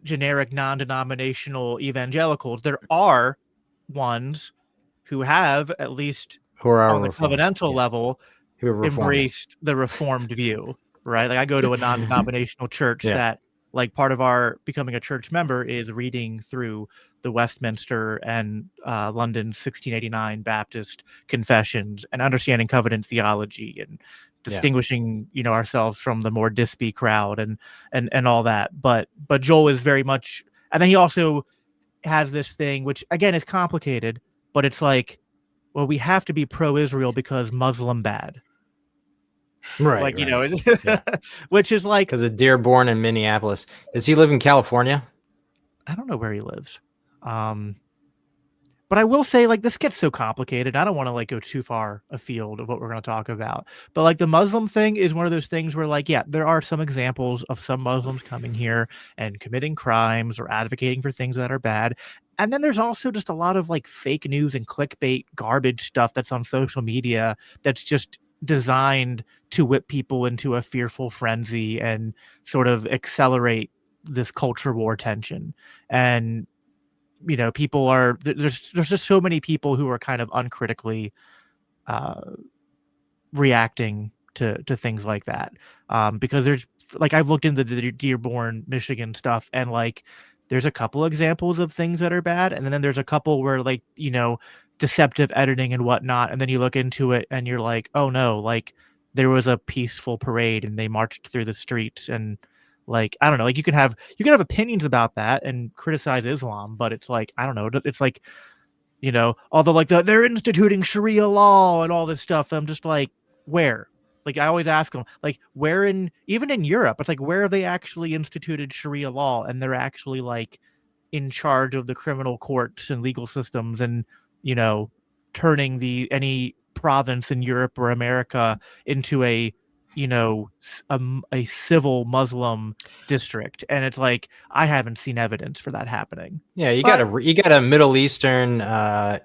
generic non-denominational evangelicals, there are ones who have, at least who are on the covenantal level, who have embraced the Reformed view, right? Like I go to a non-denominational church that like part of our becoming a church member is reading through the Westminster and London 1689 Baptist confessions and understanding covenant theology and distinguishing, ourselves from the more dispy crowd and all that. But Joel is very much, and then he also has this thing, which again is complicated, but it's like, well, we have to be pro-Israel because Muslim bad. Right. Which is like, because of Dearborn in Minneapolis. Does he live in California? I don't know where he lives. But I will say, like, this gets so complicated. I don't want to like go too far afield of what we're going to talk about. But like the Muslim thing is one of those things where, like, yeah, there are some examples of some Muslims coming here and committing crimes or advocating for things that are bad. And then there's also just a lot of like fake news and clickbait garbage stuff that's on social media that's just designed to whip people into a fearful frenzy and sort of accelerate this culture war tension. And people are there's just so many people who are kind of uncritically reacting to things like that, because there's like, I've looked into the Dearborn, Michigan stuff, and like there's a couple examples of things that are bad, and then there's a couple where like deceptive editing and whatnot, and then you look into it and you're like, oh no, like there was a peaceful parade and they marched through the streets, and like, I don't know, like you can have opinions about that and criticize Islam, but it's like, I don't know, it's like, although like they're instituting Sharia law and all this stuff, I'm just like, where? Like I always ask them, like, where even in Europe, it's like, where they actually instituted Sharia law and they're actually like in charge of the criminal courts and legal systems and turning any province in Europe or America into a civil Muslim district, and it's like, I haven't seen evidence for that happening. Yeah, you got a Middle Eastern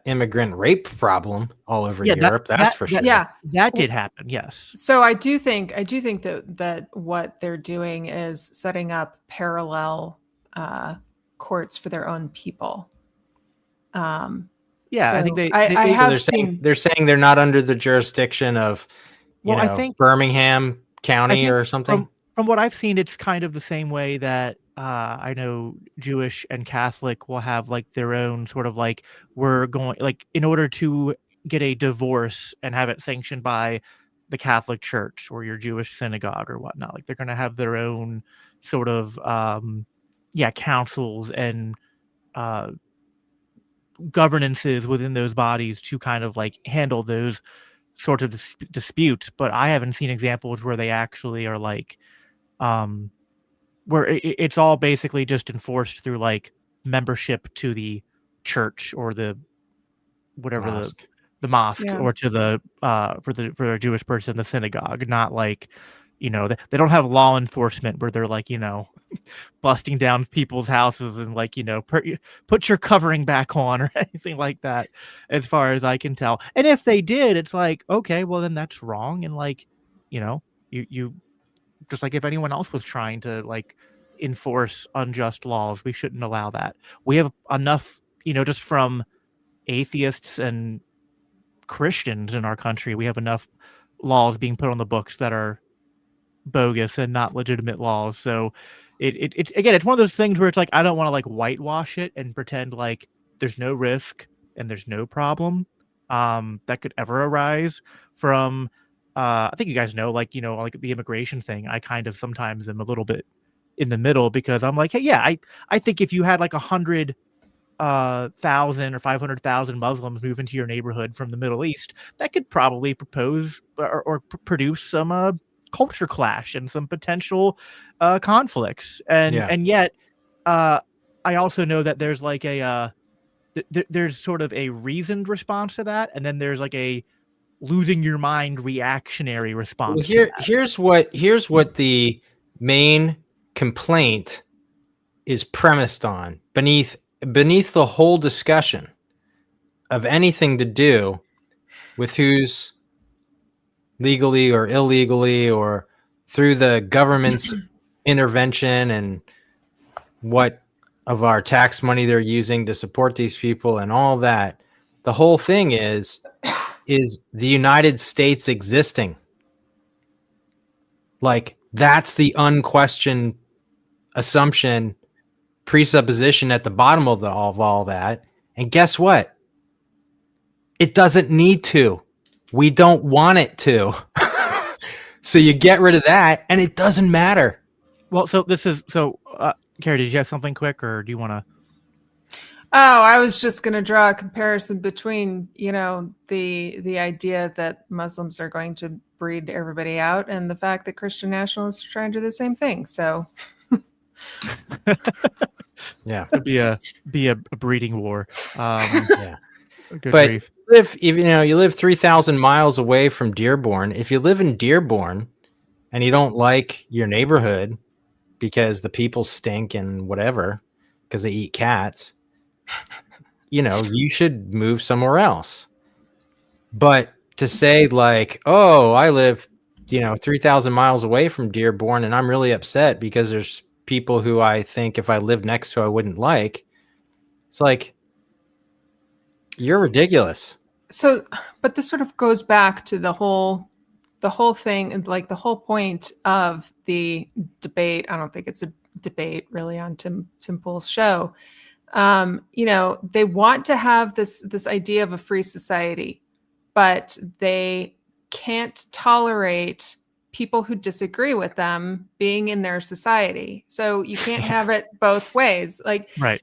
immigrant rape problem all over Europe. That's for sure. Yeah, that did happen. Yes. So I do think that what they're doing is setting up parallel courts for their own people. I think they're saying they're not under the jurisdiction of I think Birmingham County or something. From what I've seen, it's kind of the same way that I know Jewish and Catholic will have like their own sort of like, we're going, like, in order to get a divorce and have it sanctioned by the Catholic Church or your Jewish synagogue or whatnot, like they're going to have their own sort of councils and governances within those bodies to kind of like handle those sorts of disputes. But I haven't seen examples where they actually are like where it's all basically just enforced through like membership to the church or the whatever mosque. the mosque or to the for a Jewish person, the synagogue. Not like they don't have law enforcement where they're like busting down people's houses and like put your covering back on or anything like that, as far as I can tell. And if they did, it's like, okay, well then that's wrong. And like you just like, if anyone else was trying to like enforce unjust laws, we shouldn't allow that. We have enough, just from atheists and Christians in our country, we have enough laws being put on the books that are bogus and not legitimate laws. So it again, it's one of those things where it's like, I don't want to like whitewash it and pretend like there's no risk and there's no problem that could ever arise from I think you guys know, like like the immigration thing. I kind of sometimes am a little bit in the middle, because I'm like, hey, yeah, I think if you had like 100,000 or 500,000 Muslims move into your neighborhood from the Middle East, that could probably propose or produce some culture clash and some potential conflicts. And yet I also know that there's like there's sort of a reasoned response to that, and then there's like a losing your mind reactionary response. Well, here's what the main complaint is premised on beneath the whole discussion of anything to do with who's legally or illegally or through the government's intervention and what of our tax money they're using to support these people and all that. The whole thing is the United States existing. Like, that's the unquestioned assumption, presupposition at the bottom of all that. And guess what? It doesn't need to. We don't want it to. So you get rid of that, and it doesn't matter. Well, Kerry, did you have something quick, or do you want to? Oh, I was just going to draw a comparison between, the idea that Muslims are going to breed everybody out and the fact that Christian nationalists are trying to do the same thing. So, Yeah, It'd be a breeding war. yeah. Good But grief. if you live 3,000 miles away from Dearborn, if you live in Dearborn and you don't like your neighborhood because the people stink and whatever, because they eat cats, you should move somewhere else. But to say like, oh, I live, 3,000 miles away from Dearborn and I'm really upset because there's people who I think if I lived next to, I wouldn't like. It's like, you're ridiculous. So, but this sort of goes back to the whole thing, and like the whole point of the debate. I don't think it's a debate really on Tim Pool's show. They want to have this idea of a free society, but they can't tolerate people who disagree with them being in their society. So you can't have it both ways. Like, Right.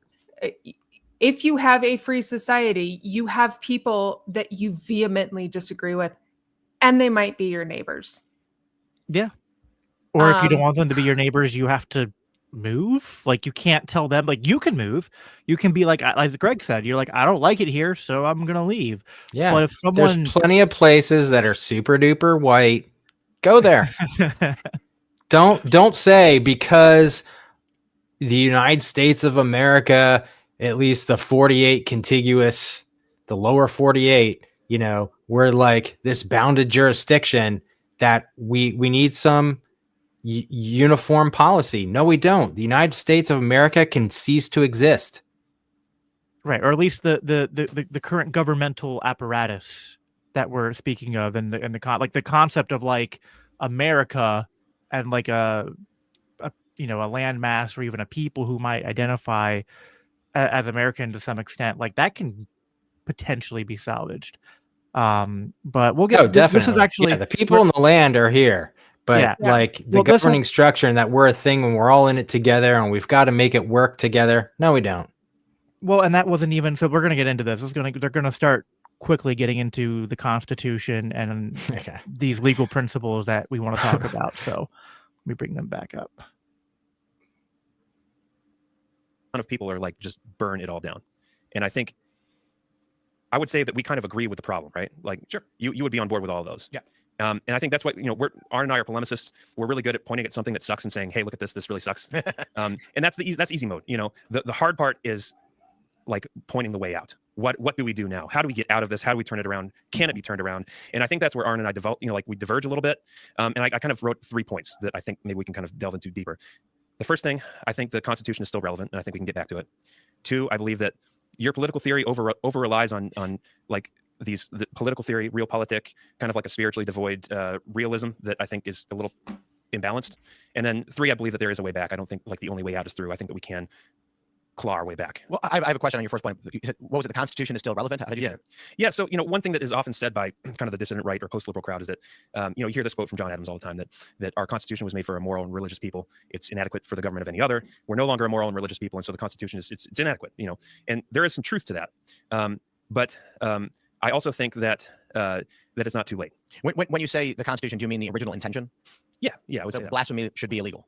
if you have a free society, you have people that you vehemently disagree with, and they might be your neighbors. Yeah. Or if you don't want them to be your neighbors, you have to move. Like, you can't tell them, like, you can move. You can be like Greg said, you're like, I don't like it here, so I'm going to leave. Yeah. But if someone... There's plenty of places that are super duper white. Go there. Don't say because the United States of America, at least the 48 contiguous, the lower 48, we're like this bounded jurisdiction that we need some uniform policy. No, we don't. The United States of America can cease to exist. Right, or at least the current governmental apparatus that we're speaking of, and the concept of like America and like a landmass or even a people who might identify as American to some extent, like that can potentially be salvaged. But we'll get. Definitely. This is actually the people in the land are here, but like the governing structure and that we're a thing when we're all in it together and we've got to make it work together. No, we don't. Well, and that wasn't even. So we're gonna get into this. They're gonna start quickly getting into the Constitution and these legal principles that we want to talk about. So let me bring them back up. Of people are like, just burn it all down. And I think I would say that we kind of agree with the problem, right? Like, sure, you would be on board with all of those. Yeah. And I think that's what, Auron and I are polemicists. We're really good at pointing at something that sucks and saying, hey, look at this. This really sucks. And that's easy mode. The hard part is like pointing the way out. What do we do now? How do we get out of this? How do we turn it around? Can it be turned around? And I think that's where Auron and I we diverge a little bit. And I kind of wrote 3 points that I think maybe we can kind of delve into deeper. The first thing, I think the Constitution is still relevant, and I think we can get back to it. 2, I believe that your political theory over relies on like the political theory, realpolitik, kind of like a spiritually devoid realism that I think is a little imbalanced. And then 3, I believe that there is a way back. I don't think like the only way out is through. I think that we can claw our way back. Well, I have a question on your first point. You said, what was it? The Constitution is still relevant? How did you say it? Yeah. So, one thing that is often said by kind of the dissident right or post-liberal crowd is that, you hear this quote from John Adams all the time, that our Constitution was made for a moral and religious people. It's inadequate for the government of any other. We're no longer a moral and religious people. And so the Constitution it's inadequate, and there is some truth to that. But I also think that it's not too late. When you say the Constitution, do you mean the original intention? Yeah. I would say that. Blasphemy should be illegal.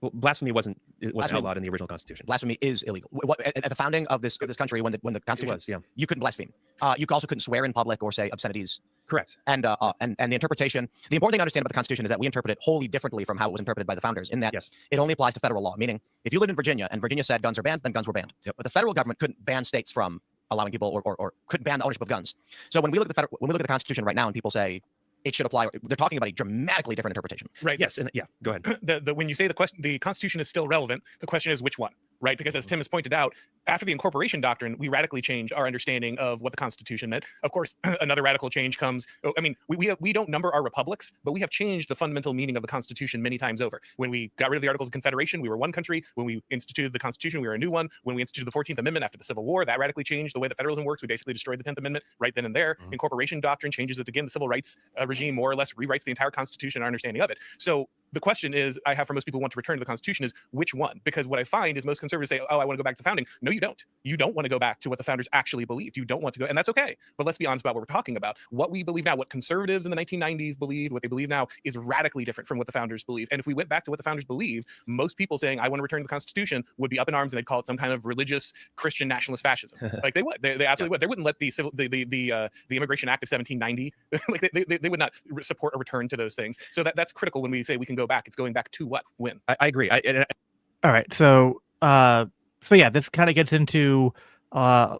Well, blasphemy wasn't outlawed in the original Constitution. Blasphemy is illegal. At the founding of this country, when the Constitution was, yeah, you couldn't blaspheme. You also couldn't swear in public or say obscenities. Correct. And the interpretation. The important thing to understand about the Constitution is that we interpret it wholly differently from how it was interpreted by the founders. In that, it only applies to federal law. Meaning, if you lived in Virginia and Virginia said guns are banned, then guns were banned. Yep. But the federal government couldn't ban states from allowing people or couldn't ban the ownership of guns. So when we look at the Constitution right now, and people say it should apply, they're talking about a dramatically different interpretation. Right. Yes. And go ahead. When you say the Constitution is still relevant, the question is which one? right? Because as Tim has pointed out, after the incorporation doctrine, we radically change our understanding of what the Constitution meant. Of course, another radical change comes. I mean, we don't number our republics, but we have changed the fundamental meaning of the Constitution many times over. When we got rid of the Articles of Confederation, we were one country. When we instituted the Constitution, we were a new one. When we instituted the 14th Amendment after the Civil War, that radically changed the way that federalism works. We basically destroyed the 10th Amendment right then and there. Incorporation doctrine changes it again. The civil rights regime more or less rewrites the entire Constitution, our understanding of it. So the question is, I have for most people who want to return to the Constitution is which one? Because what I find is most conservatives say, oh, I want to go back to founding. No, you don't. You don't want to go back to what the founders actually believed. You don't want to go, and that's okay. But let's be honest about what we're talking about. What we believe now, what conservatives in the 1990s believed, what they believe now is radically different from what the founders believed. And if we went back to what the founders believed, most people saying, I want to return to the Constitution would be up in arms and they'd call it some kind of religious Christian nationalist fascism. Like they would. They absolutely would. They wouldn't let the Immigration Act of 1790, like they would not support a return to those things. So that's critical when we say we can go back. It's going back to what? When? I agree. All right. So yeah, this kind of gets into a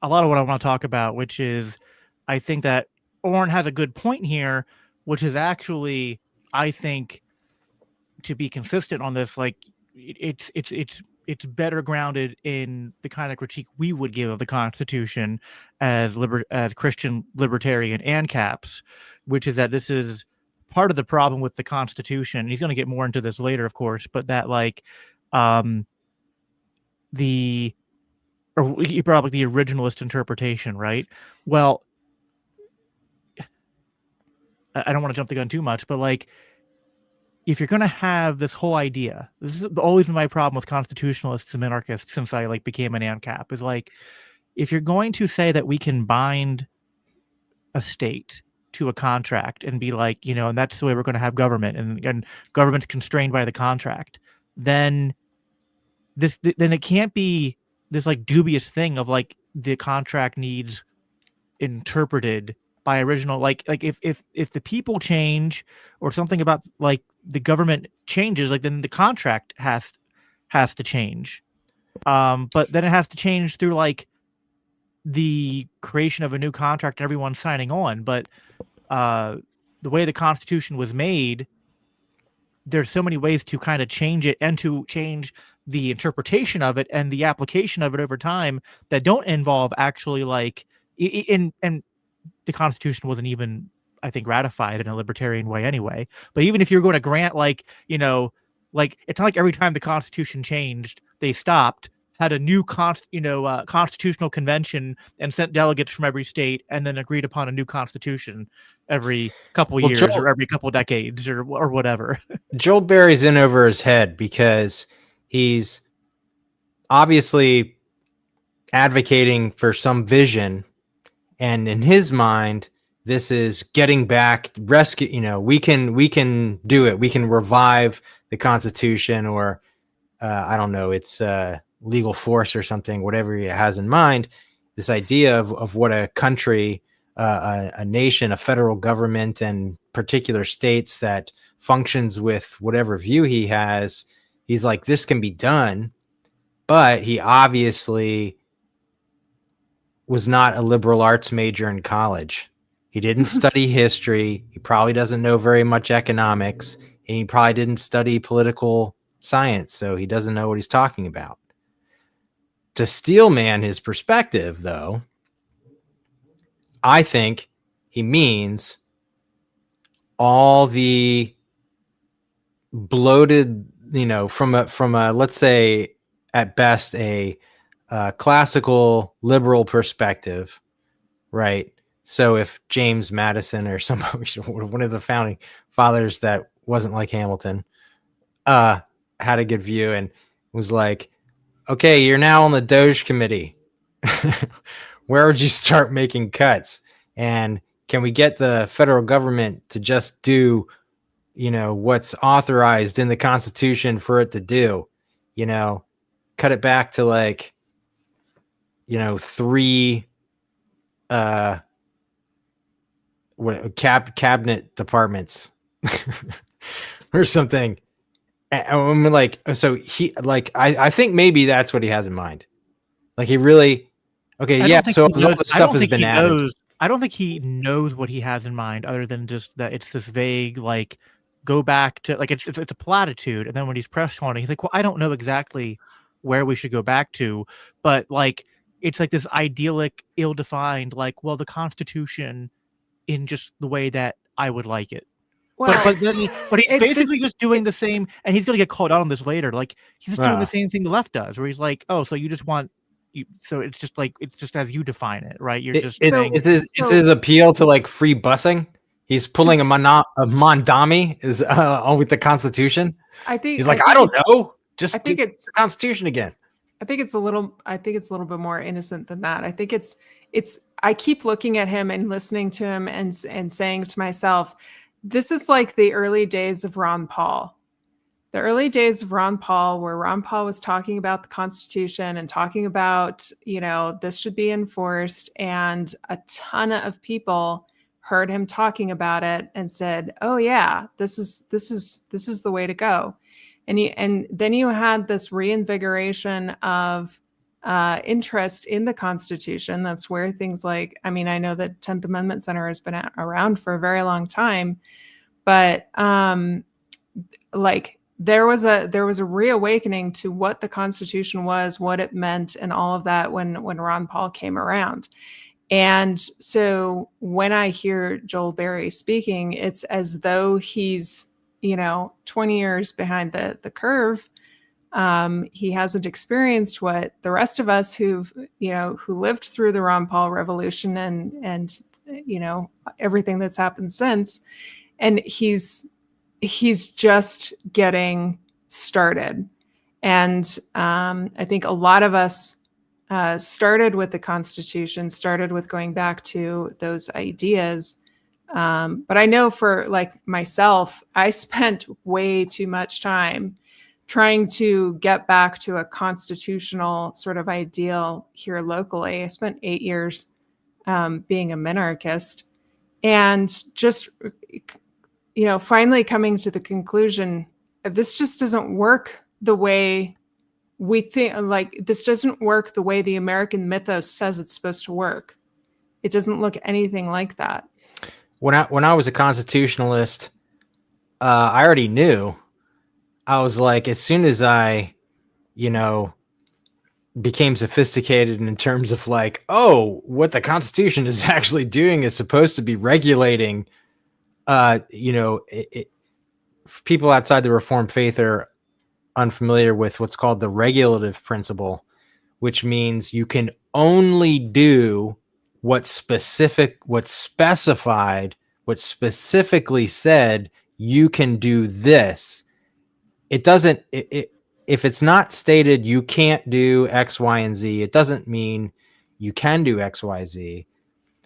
lot of what I want to talk about, which is I think that Auron has a good point here, which is actually, I think, to be consistent on this, like it's better grounded in the kind of critique we would give of the Constitution as Christian libertarian ANCAPs, which is that this is part of the problem with the Constitution. He's going to get more into this later, of course, but that like you brought up like the originalist interpretation, right? Well, I don't want to jump the gun too much, but like if you're going to have this whole idea, this has always been my problem with constitutionalists and minarchists since I like became an ANCAP, is like if you're going to say that we can bind a state to a contract and be like, you know, and that's the way we're going to have government, and government's constrained by the contract, then it can't be this like dubious thing of like the contract needs interpreted by original, like if the people change or something about like the government changes, like then the contract has to change, but then it has to change through like the creation of a new contract and everyone signing on. But the way the Constitution was made, there's so many ways to kind of change it and to change the interpretation of it and the application of it over time that don't involve actually like and the Constitution wasn't even, I think, ratified in a libertarian way anyway. But even if you're going to grant, like, you know, like it's not like every time the Constitution changed, they stopped, had a new constitutional convention and sent delegates from every state and then agreed upon a new constitution every couple years or every couple decades or whatever. Joel Berry's in over his head because he's obviously advocating for some vision, and in his mind, this is getting back, rescue. You know, we can do it. We can revive the Constitution, or I don't know, it's legal force or something, whatever he has in mind. This idea of what a country, a nation, a federal government, and particular states that functions with whatever view he has. He's like, this can be done, but he obviously was not a liberal arts major in college. He didn't study history. He probably doesn't know very much economics, and he probably didn't study political science, so he doesn't know what he's talking about. To steelman his perspective, though, I think he means all the bloated, you know, from a let's say at best a classical liberal perspective, right? So if James Madison or somebody, one of the founding fathers that wasn't like Hamilton, had a good view and was like, okay, you're now on the Doge committee. Where would you start making cuts? And can we get the federal government to just do, you know, what's authorized in the Constitution for it to do? You know, cut it back to like, you know, 3 cabinet departments or something. And I'm like, so he like, I think maybe that's what he has in mind. Like he really, okay, yeah. So all the stuff has been added. I don't think he knows what he has in mind, other than just that it's this vague, like, go back to, like, it's a platitude. And then when he's pressed on it, he's like, well, I don't know exactly where we should go back to, but like it's like this idyllic, ill-defined, like, well, the Constitution in just the way that I would like it. Well, But he's basically just doing the same, and he's gonna get called out on this later. Like he's just doing the same thing the left does, where he's like, oh, so you just want so it's just like it's just as you define it, right? You're just saying it's his appeal to like free busing. He's pulling a Mondami is with the Constitution. I think he's like, I don't know, just I think it's the Constitution again. I think it's a little bit more innocent than that. I think it's I keep looking at him and listening to him and saying to myself, this is like the early days of Ron Paul. The early days of Ron Paul, where Ron Paul was talking about the Constitution and talking about, this should be enforced. And a ton of people heard him talking about it and said, oh yeah, this is the way to go. And then you had this reinvigoration of interest in the Constitution. That's where things like, I know the 10th Amendment Center has been around for a very long time, but like there was a reawakening to what the Constitution was, what it meant, and all of that when Ron Paul came around. And so when I hear Joel Berry speaking, it's as though he's 20 years behind the curve. He hasn't experienced what the rest of us who lived through the Ron Paul revolution and everything that's happened since. And he's just getting started. And I think a lot of us started with the Constitution, started with going back to those ideas. But I know for like myself, I spent way too much time trying to get back to a constitutional sort of ideal here locally. I spent 8 years being a minarchist, and just, finally coming to the conclusion, this just doesn't work the way we think. Like, this doesn't work the way the American mythos says it's supposed to work. It doesn't look anything like that. When I was a constitutionalist, I already knew. I was like, as soon as I, became sophisticated in terms of like, oh, what the Constitution is actually doing is supposed to be regulating, people outside the Reformed faith are unfamiliar with what's called the regulative principle, which means you can only do what's specified, what's specifically said, you can do this. It doesn't, if it's not stated you can't do X, Y, and Z, it doesn't mean you can do X, Y, Z.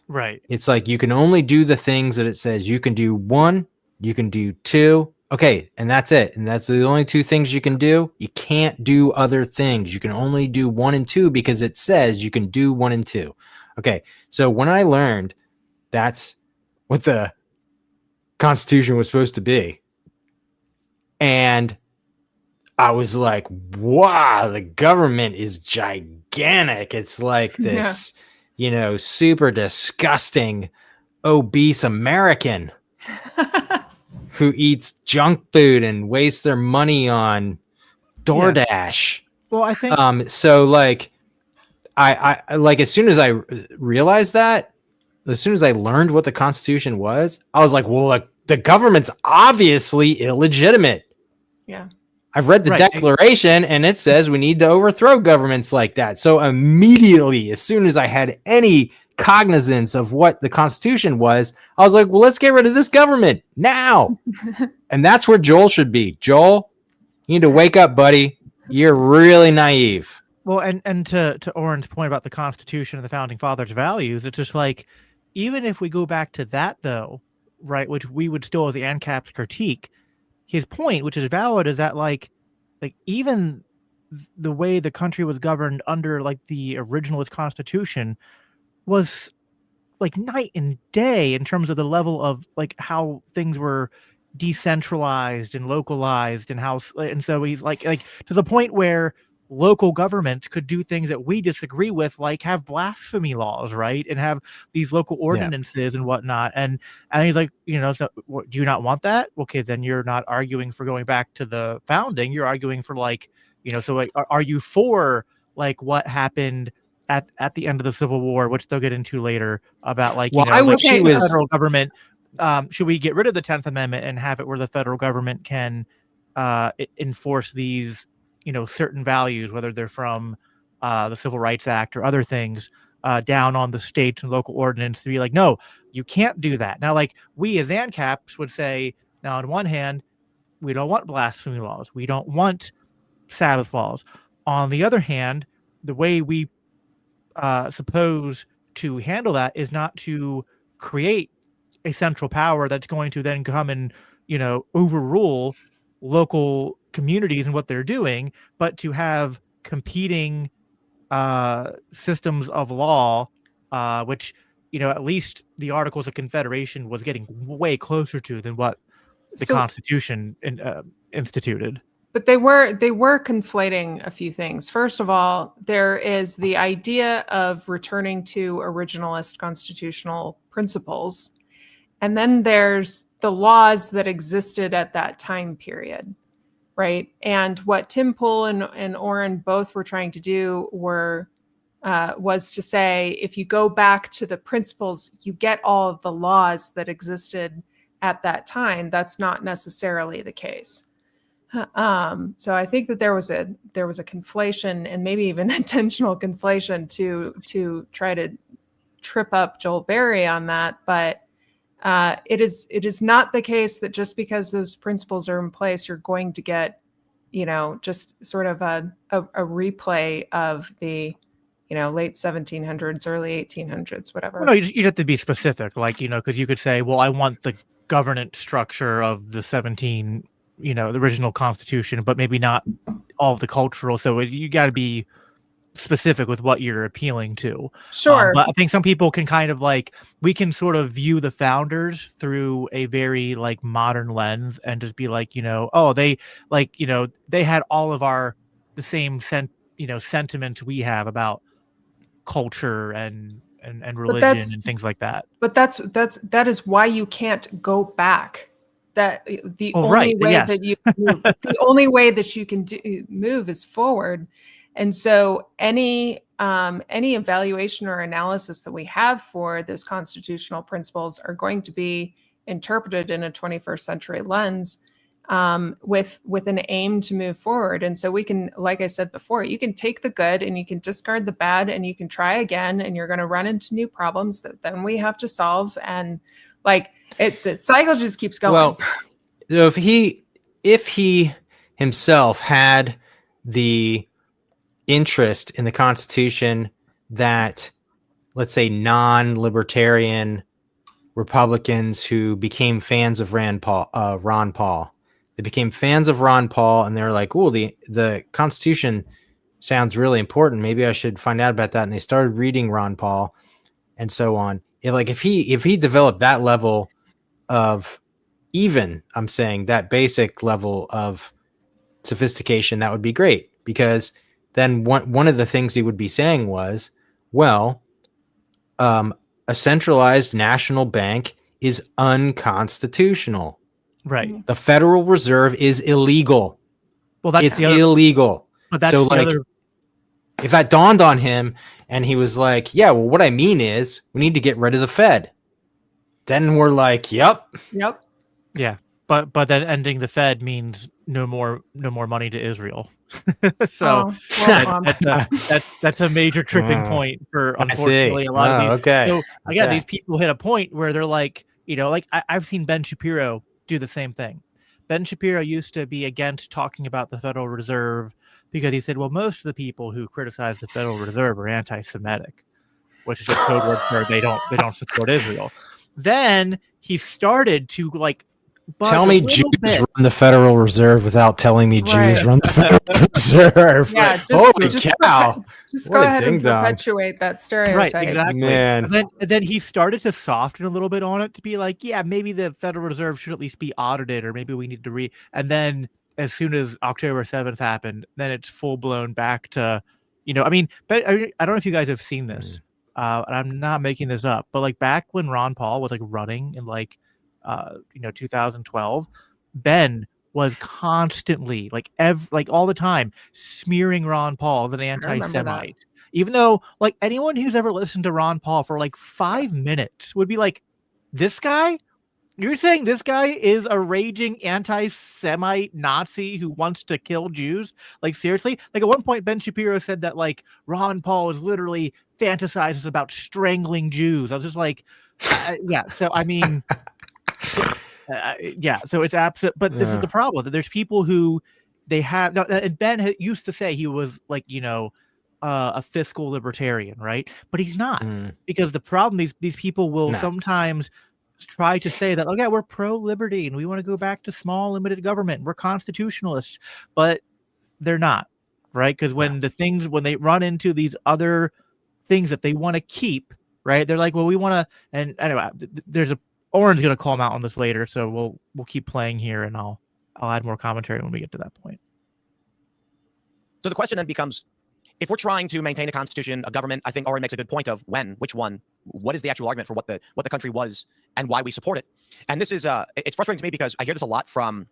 Right. It's like you can only do the things that it says. You can do 1, you can do 2. Okay, and that's it. And that's the only 2 things you can do. You can't do other things. You can only do 1 and 2 because it says you can do 1 and 2. Okay, so when I learned that's what the Constitution was supposed to be, and I was like, wow, the government is gigantic. It's like this, super disgusting, obese American who eats junk food and wastes their money on DoorDash. Yeah. Well, I think so like I like, as soon as I realized that, as soon as I learned what the Constitution was, I was like, well, like, the government's obviously illegitimate. Yeah. I've read the Declaration, and it says we need to overthrow governments like that. So immediately, as soon as I had any cognizance of what the Constitution was, I was like, well, let's get rid of this government now. And that's where Joel should be. Joel, you need to wake up, buddy. You're really naive. Well, and to Auron's point about the Constitution and the Founding Fathers' values, it's just like, even if we go back to that, though, right, which we would still, as the ANCAP's critique, his point, which is valid, is that like even the way the country was governed under like the originalist Constitution was like night and day in terms of the level of like how things were decentralized and localized, and so he's like to the point where local government could do things that we disagree with, like have blasphemy laws, right, and have these local ordinances and whatnot. And he's like, so do you not want that? Okay, then you're not arguing for going back to the founding. You're arguing for like So like, are you for like what happened at the end of the Civil War, which they'll get into later, about like, Well, I would like she the was federal government, should we get rid of the 10th Amendment and have it where the federal government can enforce these, certain values, whether they're from the Civil Rights Act or other things, down on the state and local ordinance, to be like, no, you can't do that. Now, like, we as ANCAPs would say, now on one hand, we don't want blasphemy laws. We don't want Sabbath laws. On the other hand, the way we suppose to handle that is not to create a central power that's going to then come and, overrule local communities and what they're doing, but to have competing systems of law, which, at least the Articles of Confederation was getting way closer to than what the Constitution instituted. But they were conflating a few things. First of all, there is the idea of returning to originalist constitutional principles. And then there's the laws that existed at that time period, right? And what Tim Pool and Auron both were trying to do was to say, if you go back to the principles, you get all of the laws that existed at that time. That's not necessarily the case. So I think that there was a conflation, and maybe even intentional conflation, to try to trip up Joel Berry on that. But it is not the case that just because those principles are in place, you're going to get, just sort of a replay of the, late 1700s, early 1800s, whatever. Well, no, you'd have to be specific, like, because you could say, well, I want the governance structure of the the original Constitution, but maybe not all of the cultural. So you got to be specific with what you're appealing to. Sure. But I think some people can kind of we can sort of view the founders through a very modern lens and just be like, oh, they they had all of the same sentiments we have about culture and religion and things like that. But that is why you can't go back. That the only way that you move, the only way that you can move is forward. And so any evaluation or analysis that we have for those constitutional principles are going to be interpreted in a 21st century lens, with an aim to move forward. And so we can, like I said before, you can take the good and you can discard the bad, and you can try again, and you're going to run into new problems that then we have to solve. And the cycle just keeps going. Well, if he himself had the interest in the Constitution that, let's say, non-libertarian Republicans who became fans of Ron Paul, they became fans of Ron Paul, and they're like, "Oh, the Constitution sounds really important. Maybe I should find out about that." And they started reading Ron Paul, and so on. If he developed that level of, even, I'm saying, that basic level of sophistication, that would be great, because then one of the things he would be saying was, well, a centralized national bank is unconstitutional. Right. The Federal Reserve is illegal. Well, that's illegal. But that's so if that dawned on him and he was like, yeah, well, what I mean is we need to get rid of the Fed. Then we're like, yep. Yeah. But then ending the Fed means no more money to Israel. So that's a major tripping point for, unfortunately, a lot of these. Okay. So again, these people hit a point where they're like, I've seen Ben Shapiro do the same thing. Ben Shapiro used to be against talking about the Federal Reserve because he said, well, most of the people who criticize the Federal Reserve are anti-Semitic, which is a code word for they don't support Israel. Then he started to tell me Jews run the Federal Reserve without telling me Jews run the Federal Reserve. Yeah, holy cow! Just go ahead and perpetuate that stereotype. Right, exactly. Man. And then he started to soften a little bit on it to be like, yeah, maybe the Federal Reserve should at least be audited, or maybe we need to And then as soon as October 7th happened, then it's full blown back to, I mean, but I don't know if you guys have seen this. And I'm not making this up, but back when Ron Paul was running in 2012, Ben was constantly like all the time smearing Ron Paul as an remember that. anti-Semite. Even though like anyone who's ever listened to Ron Paul for like 5 minutes would be like, this guy? You're saying this guy is a raging anti-Semite Nazi who wants to kill Jews? Like, seriously? Like, at one point, Ben Shapiro said that, like, Ron Paul is literally fantasizes about strangling Jews. I was just like, yeah. So, I mean, yeah. So it's absent. But this is the problem. That there's people who they have. And Ben used to say he was, like, you know, a fiscal libertarian, right? But he's not. Because the problem, these people will sometimes try to say that, okay, we're pro-liberty and we want to go back to small limited government, we're constitutionalists, but they're not, right? Because when they run into these other things that they want to keep, right, they're like, well, we want to. And anyway, Auron's going to call him out on this later, so we'll keep playing here, and I'll add more commentary when we get to that point. So the question then becomes, if we're trying to maintain a constitution, a government, I think Auron makes a good point of which one, what is the actual argument for what the country was and why we support it. And this is, it's frustrating to me because I hear this a lot from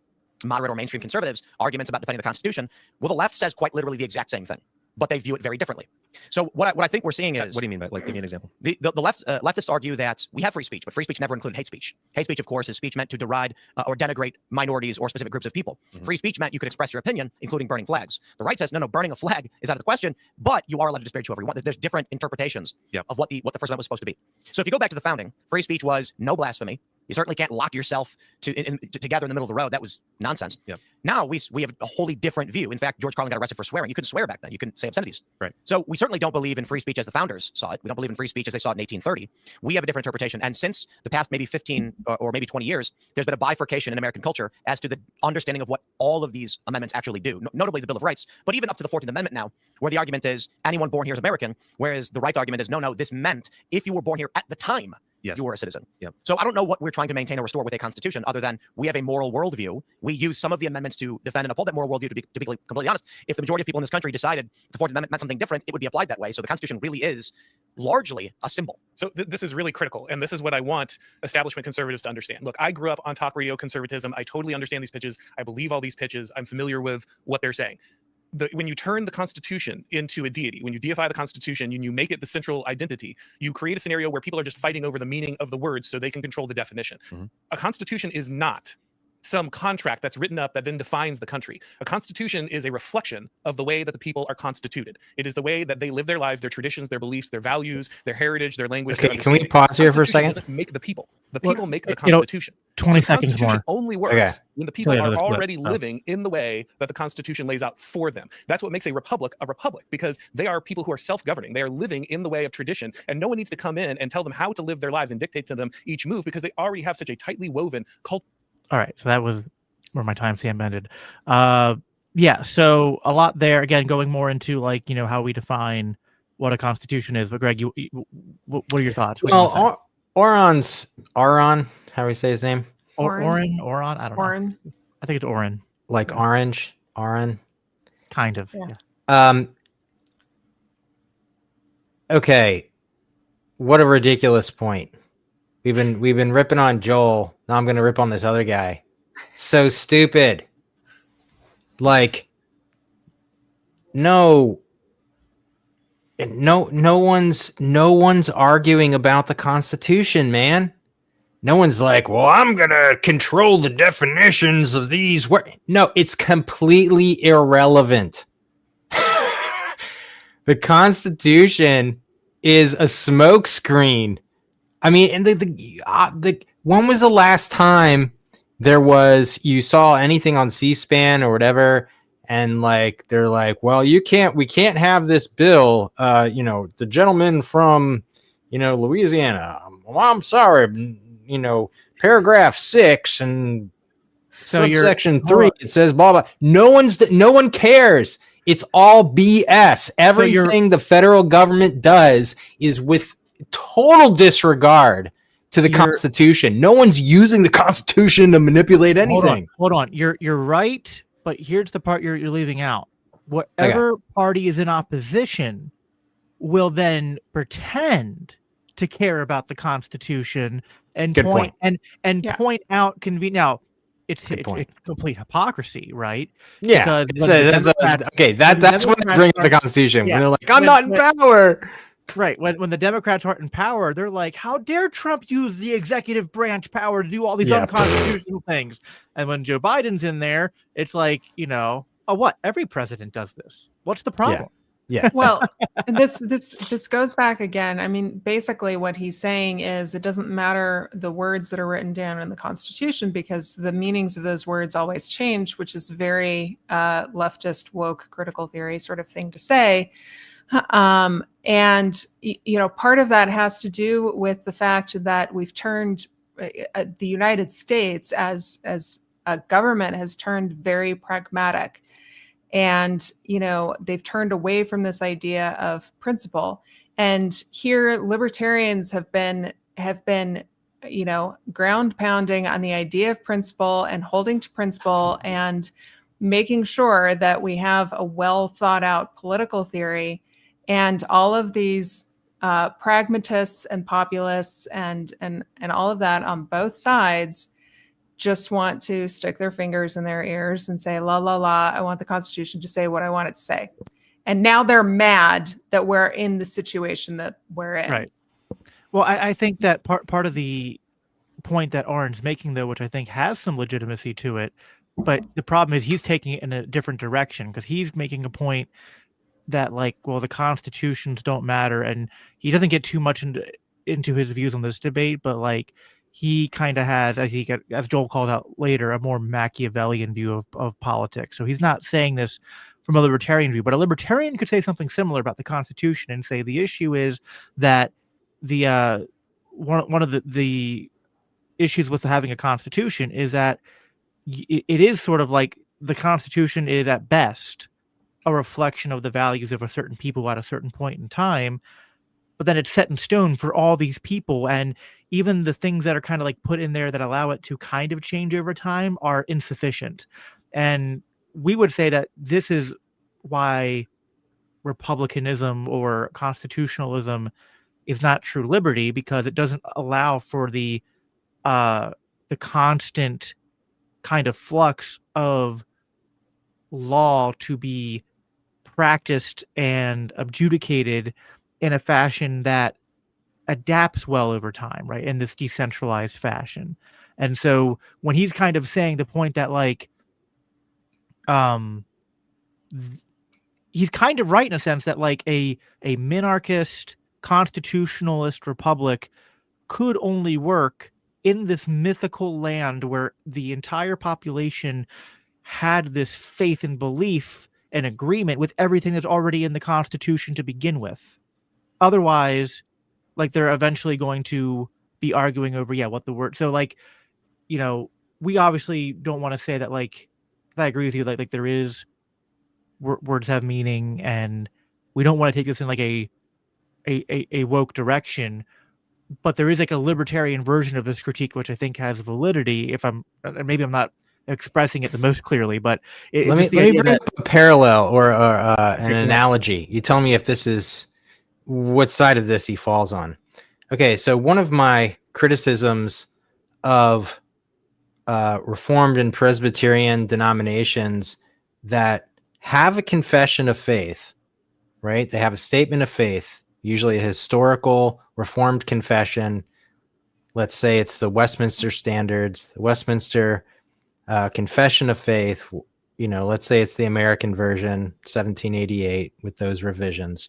moderate or mainstream conservatives, arguments about defending the Constitution. Well, the left says quite literally the exact same thing, but they view it very differently. So what I think we're seeing is... What do you mean by, like, give me an example? The leftists argue that we have free speech, but free speech never included hate speech. Hate speech, of course, is speech meant to deride or denigrate minorities or specific groups of people. Free speech meant you could express your opinion, including burning flags. The right says, no, burning a flag is out of the question, but you are allowed to disparage whoever you want. There's different interpretations of what the First Amendment was supposed to be. So if you go back to the founding, free speech was no blasphemy. You certainly can't lock yourself together in the middle of the road. That was nonsense. Now we have a wholly different view. In fact, George Carlin got arrested for swearing. You couldn't swear back then. You couldn't say obscenities. Right. So we certainly don't believe in free speech as the founders saw it. We don't believe in free speech as they saw it in 1830. We have a different interpretation. And since the past maybe 15 or maybe 20 years, there's been a bifurcation in American culture as to the understanding of what all of these amendments actually do, notably the Bill of Rights, but even up to the 14th Amendment now, where the argument is anyone born here is American, whereas the rights argument is no, this meant if you were born here at the time, you were a citizen. So I don't know what we're trying to maintain or restore with a constitution other than we have a moral worldview. We use some of the amendments to defend and uphold that moral worldview. To be completely honest, if the majority of people in this country decided the 14th Amendment meant something different, it would be applied that way. So the Constitution really is largely a symbol. So this is really critical. And this is what I want establishment conservatives to understand. Look, I grew up on talk radio conservatism. I totally understand these pitches. I believe all these pitches. I'm familiar with what they're saying. When you turn the Constitution into a deity, when you deify the Constitution and you make it the central identity, you create a scenario where people are just fighting over the meaning of the words so they can control the definition. A Constitution is not some contract that's written up that then defines the country. A constitution is a reflection of the way that the people are constituted. It is the way that they live their lives, their traditions, their beliefs, their values, their heritage, their language. Okay, can we pause here for a second? Doesn't make the people. The people make the Constitution. 20 the seconds Constitution more. only works when the people are already clip. living in the way that the Constitution lays out for them. That's what makes a republic, because they are people who are self-governing. They are living in the way of tradition, and no one needs to come in and tell them how to live their lives and dictate to them each move because they already have such a tightly woven culture. All right, so that was where my timestamp ended. Yeah, so a lot there. Again, going more into like how we define what a constitution is. But Greg, what are your thoughts? Well, Auron, how do we say his name? Auron, I don't know. I think it's Auron. Like orange, Auron. Kind of. Yeah. Okay. What a ridiculous point. We've been ripping on Joel. Now I'm gonna rip on this other guy. So stupid. Like, no one's arguing about the Constitution, man. No one's like, well, I'm gonna control the definitions of these words. No, it's completely irrelevant. The Constitution is a smokescreen. I mean, and when was the last time you saw anything on C-SPAN or whatever, and like they're like, well, we can't have this bill. The gentleman from Louisiana. Well, I'm sorry. Paragraph 6 and subsection 3. It says blah blah. No one cares. It's all BS. Everything the federal government does is with total disregard to the Constitution. No one's using the Constitution to manipulate anything. Hold on. You're right, but here's the part you're leaving out. Whatever party is in opposition will then pretend to care about the Constitution and point out convenient. Now, it's Good point. it's complete hypocrisy, right? Yeah. Because when the Democrats- Okay. when the That's when they Democrats bring up the are- Constitution. yeah, When they're like, I'm when- not in when- power. Right. When the Democrats aren't in power, they're like, how dare Trump use the executive branch power to do all these Yeah. unconstitutional things? And when Joe Biden's in there, it's like, oh, what? Every president does this. What's the problem? Yeah. Well, this goes back again. I mean, basically what he's saying is it doesn't matter the words that are written down in the Constitution because the meanings of those words always change, which is very leftist woke critical theory sort of thing to say. And part of that has to do with the fact that we've turned the United States as a government has turned very pragmatic. And, they've turned away from this idea of principle. And here libertarians have been, ground pounding on the idea of principle and holding to principle and making sure that we have a well thought out political theory. And all of these pragmatists and populists and all of that on both sides just want to stick their fingers in their ears and say, la, la, la, I want the Constitution to say what I want it to say. And now they're mad that we're in the situation that we're in. Right. Well, I think that part of the point that Auron's making, though, which I think has some legitimacy to it, but the problem is he's taking it in a different direction because he's making a point that, like, well, the constitutions don't matter, and he doesn't get too much into his views on this debate, but like he kind of has, as Joel called out later, a more Machiavellian view of politics. So he's not saying this from a libertarian view, but a libertarian could say something similar about the Constitution and say the issue is that the one of the issues with having a constitution is that it is sort of like the Constitution is at best a reflection of the values of a certain people at a certain point in time, but then it's set in stone for all these people, and even the things that are kind of like put in there that allow it to kind of change over time are insufficient. And we would say that this is why republicanism or constitutionalism is not true liberty, because it doesn't allow for the constant kind of flux of law to be practiced and adjudicated in a fashion that adapts well over time, right? In this decentralized fashion. And so when he's kind of saying the point that like, he's kind of right in a sense that like a minarchist constitutionalist republic could only work in this mythical land where the entire population had this faith and belief and agreement with everything that's already in the Constitution to begin with. Otherwise, like they're eventually going to be arguing over, what the word. So like, we obviously don't want to say that like, I agree with you, like there is words have meaning, and we don't want to take this in like a woke direction, but there is like a libertarian version of this critique, which I think has validity. Maybe I'm not expressing it the most clearly, but let me bring up a parallel or an analogy. You tell me if this is what side of this he falls on. Okay, so one of my criticisms of Reformed and Presbyterian denominations that have a confession of faith, right? They have a statement of faith, usually a historical Reformed confession. Let's say it's the Westminster Standards, the Westminster Confession of Faith. Let's say it's the American version, 1788, with those revisions.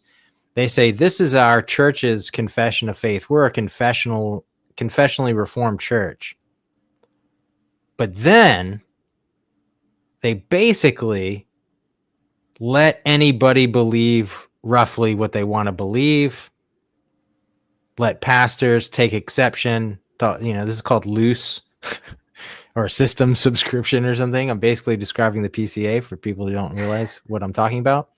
They say this is our church's confession of faith. We're a confessionally reformed church. But then they basically let anybody believe roughly what they want to believe. Let pastors take exception. This is called loose or system subscription or something. I'm basically describing the PCA for people who don't realize what I'm talking about.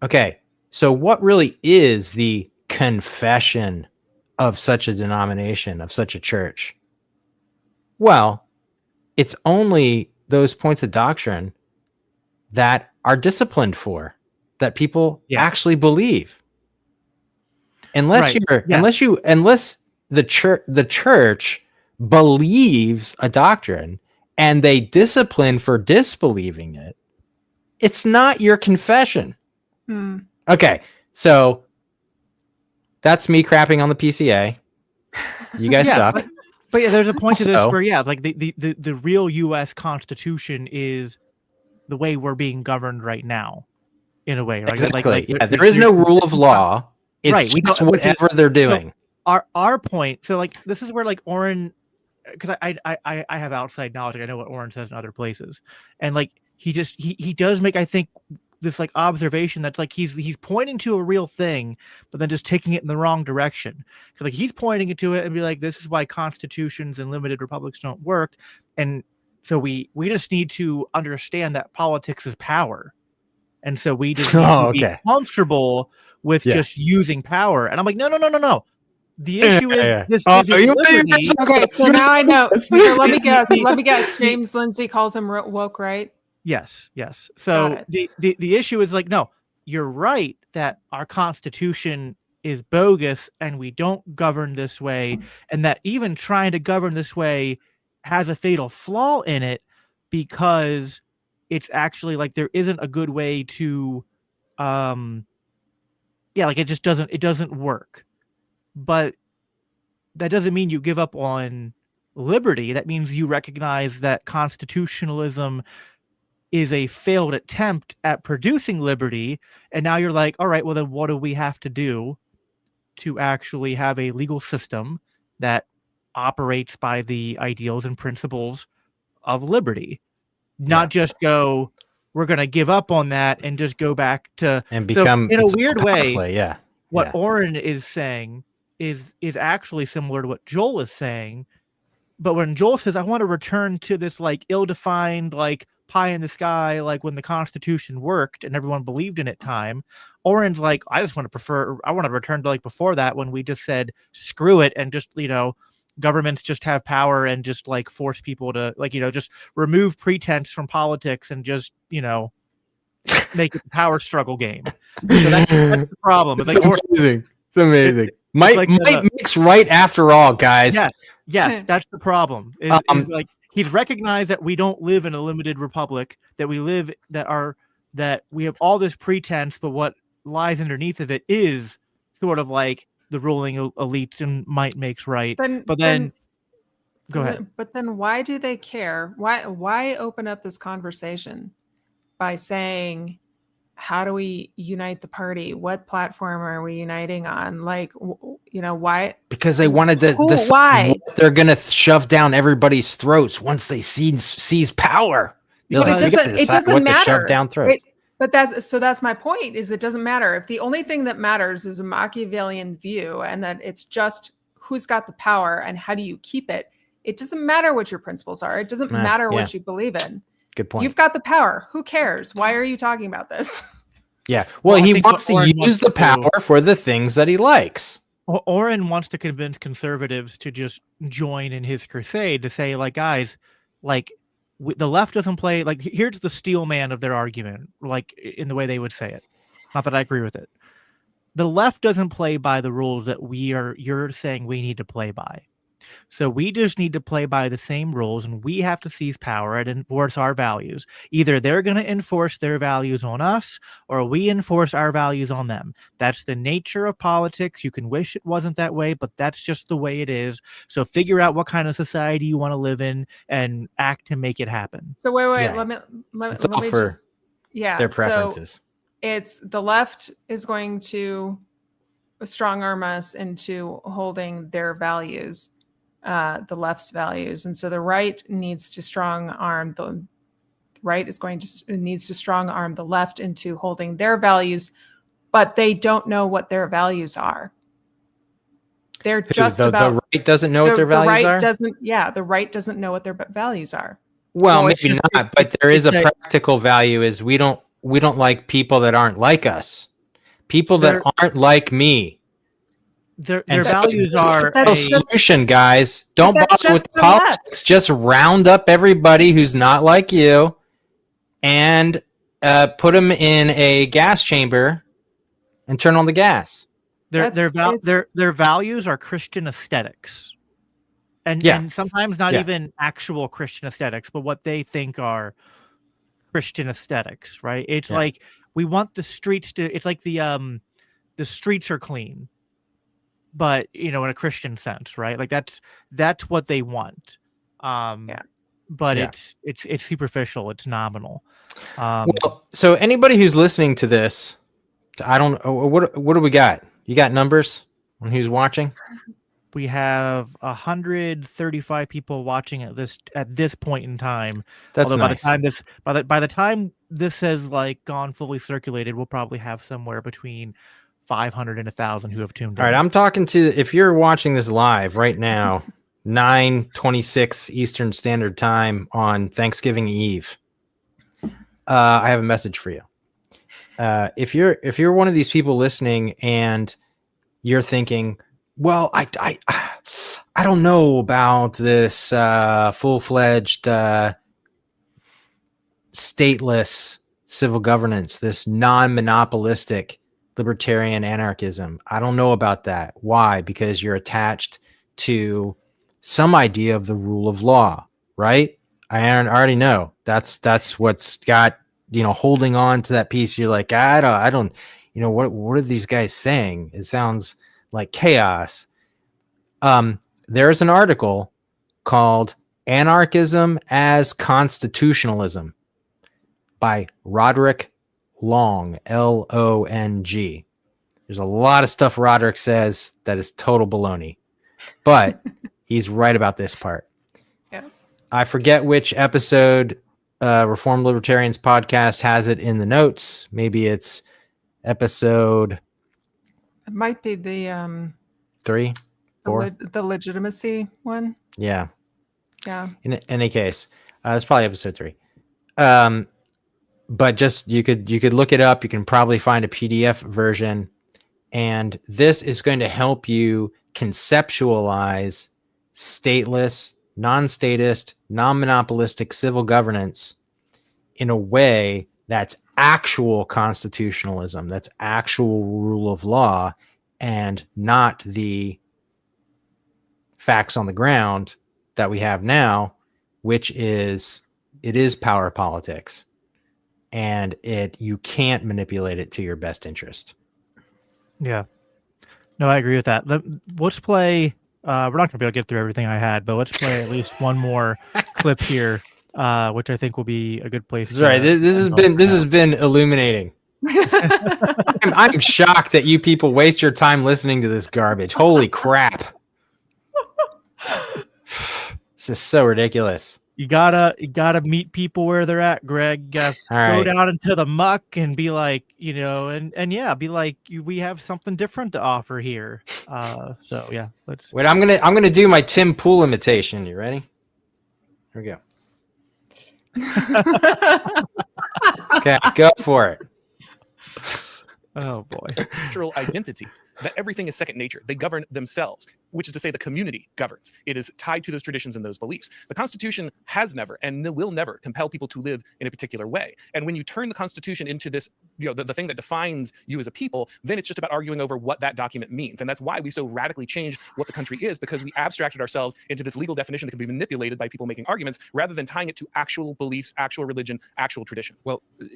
Okay, so what really is the confession of such a denomination, of such a church? Well, it's only those points of doctrine that are disciplined for, that people actually believe. Unless the church believes a doctrine and they discipline for disbelieving it, it's not your confession. Hmm. Okay, so that's me crapping on the PCA. You guys suck. But yeah, there's a point to this Also- where like the real U.S. Constitution is the way we're being governed right now, in a way, right? Exactly. There is no rule of law. It's right, we just don't- whatever they're doing. Our point. So like this is where like Auron, because I have outside knowledge. Like, I know what Auron says in other places, and like he does make, I think, this like observation that's like he's pointing to a real thing, but then just taking it in the wrong direction. Because like he's pointing to it and be like, this is why constitutions and limited republics don't work, and so we just need to understand that politics is power, and so we just need to be comfortable with just using power. And I'm like, no. The issue is this is liberty. Okay, so now I know. So let me guess. Let me guess. James Lindsay calls him woke, right? Yes. So the issue is like, no, you're right that our Constitution is bogus and we don't govern this way, and that even trying to govern this way has a fatal flaw in it, because it's actually like there isn't a good way to like it doesn't work. But that doesn't mean you give up on liberty. That means you recognize that constitutionalism is a failed attempt at producing liberty, and now you're like, all right, well then what do we have to do to actually have a legal system that operates by the ideals and principles of liberty? Not just go, we're going to give up on that and just go back to and become, so in a weird way. What Auron is saying is actually similar to what Joel is saying. But when Joel says, I want to return to this like ill-defined, like pie in the sky, like when the Constitution worked and everyone believed in it time, Auron's like, I want to return to like before that, when we just said screw it and just, governments just have power and just like force people to like, just remove pretense from politics and just, make it a power struggle game. So that's the problem. It's like, amazing. It's amazing. Might mix right after all, guys. Yes, that's the problem. Is like he's recognized that we don't live in a limited republic, that we live that we have all this pretense, but what lies underneath of it is sort of like the ruling elites and might makes right. Then go ahead. But then why do they care? Why open up this conversation by saying, how do we unite the party? What platform are we uniting on? Like, why? Because they wanted to decide what they're going to shove down everybody's throats once they seize power. But it doesn't matter. Shove down throats. But that's my point, is it doesn't matter. If the only thing that matters is a Machiavellian view, and that it's just who's got the power and how do you keep it, it doesn't matter what your principles are. It doesn't matter what you believe in. Good point. You've got the power. Who cares? Why are you talking about this? Yeah. Well, he wants to use the power for the things that he likes. Auron wants to convince conservatives to just join in his crusade to say, like, guys, like the left doesn't play, like, here's the steel man of their argument, like in the way they would say it. Not that I agree with it. The left doesn't play by the rules that you're saying we need to play by. So we just need to play by the same rules, and we have to seize power and enforce our values. Either they're going to enforce their values on us, or we enforce our values on them. That's the nature of politics. You can wish it wasn't that way, but that's just the way it is. So figure out what kind of society you want to live in and act to make it happen. So wait, Yeah. let me for just their preferences. So it's the left is going to strong arm us into holding their values. The left's values, and so the right needs to strong arm the left into holding their values, but they don't know what their values are. They're just the right doesn't know what their values are. The right doesn't know what their values are. Well, maybe not, but there is a practical value. Is we don't like people that aren't like us, people that aren't like me. Their values are a solution, guys. Don't bother with the politics. Just round up everybody who's not like you and put them in a gas chamber and turn on the gas. Their values are Christian aesthetics. and sometimes not Yeah. even actual Christian aesthetics, but what they think are Christian aesthetics, right? It's Yeah. like we want the streets to. It's like the streets are clean, but in a Christian sense, right? Like that's what they want. Yeah. But Yeah. it's superficial. It's nominal. Well, so anybody who's listening to this, I don't. What do we got? You got numbers on who's watching? We have 135 people watching at this point in time. That's Although nice. by the time this has like gone fully circulated, we'll probably have somewhere between 500 and 1,000 who have tuned in. All right, I'm talking to, if you're watching this live right now, 9:26 Eastern Standard Time on Thanksgiving Eve. I have a message for you. If you're one of these people listening and you're thinking, well, I don't know about this full-fledged stateless civil governance, this non-monopolistic libertarian anarchism. I don't know about that. Why? Because you're attached to some idea of the rule of law, right? I already know that's what's got, holding on to that piece. You're like, I don't, what are these guys saying? It sounds like chaos. There's an article called Anarchism as Constitutionalism by Roderick Long, Long. There's a lot of stuff Roderick says that is total baloney, but he's right about this part. Yeah. I forget which episode Reformed Libertarians podcast has it in the notes. Maybe it's episode It might be the 3, 4. the legitimacy one. Yeah. Yeah. In any case, it's probably episode 3. But just you could look it up. You can probably find a PDF version, and this is going to help you conceptualize stateless, non-statist, non-monopolistic civil governance in a way that's actual constitutionalism, that's actual rule of law, and not the facts on the ground that we have now, which is power politics. And you can't manipulate it to your best interest. Yeah. No, I agree with that. Let's play. We're not going to be able to get through everything I had, but let's play at least one more clip here, which I think will be a good place. That's right. This has been illuminating. I'm shocked that you people waste your time listening to this garbage. Holy crap! This is so ridiculous. You gotta meet people where they're at, Greg. You gotta go down into the muck and be like, and yeah, be like, we have something different to offer here. So yeah, let's wait. I'm gonna do my Tim Pool imitation. You ready? Here we go. Okay, go for it. Oh boy. Cultural identity. That everything is second nature. They govern themselves, which is to say the community governs. It is tied to those traditions and those beliefs. The Constitution has never and will never compel people to live in a particular way. And when you turn the Constitution into this, the thing that defines you as a people, then it's just about arguing over what that document means. And that's why we so radically changed what the country is, because we abstracted ourselves into this legal definition that can be manipulated by people making arguments rather than tying it to actual beliefs, actual religion, actual tradition. Well, so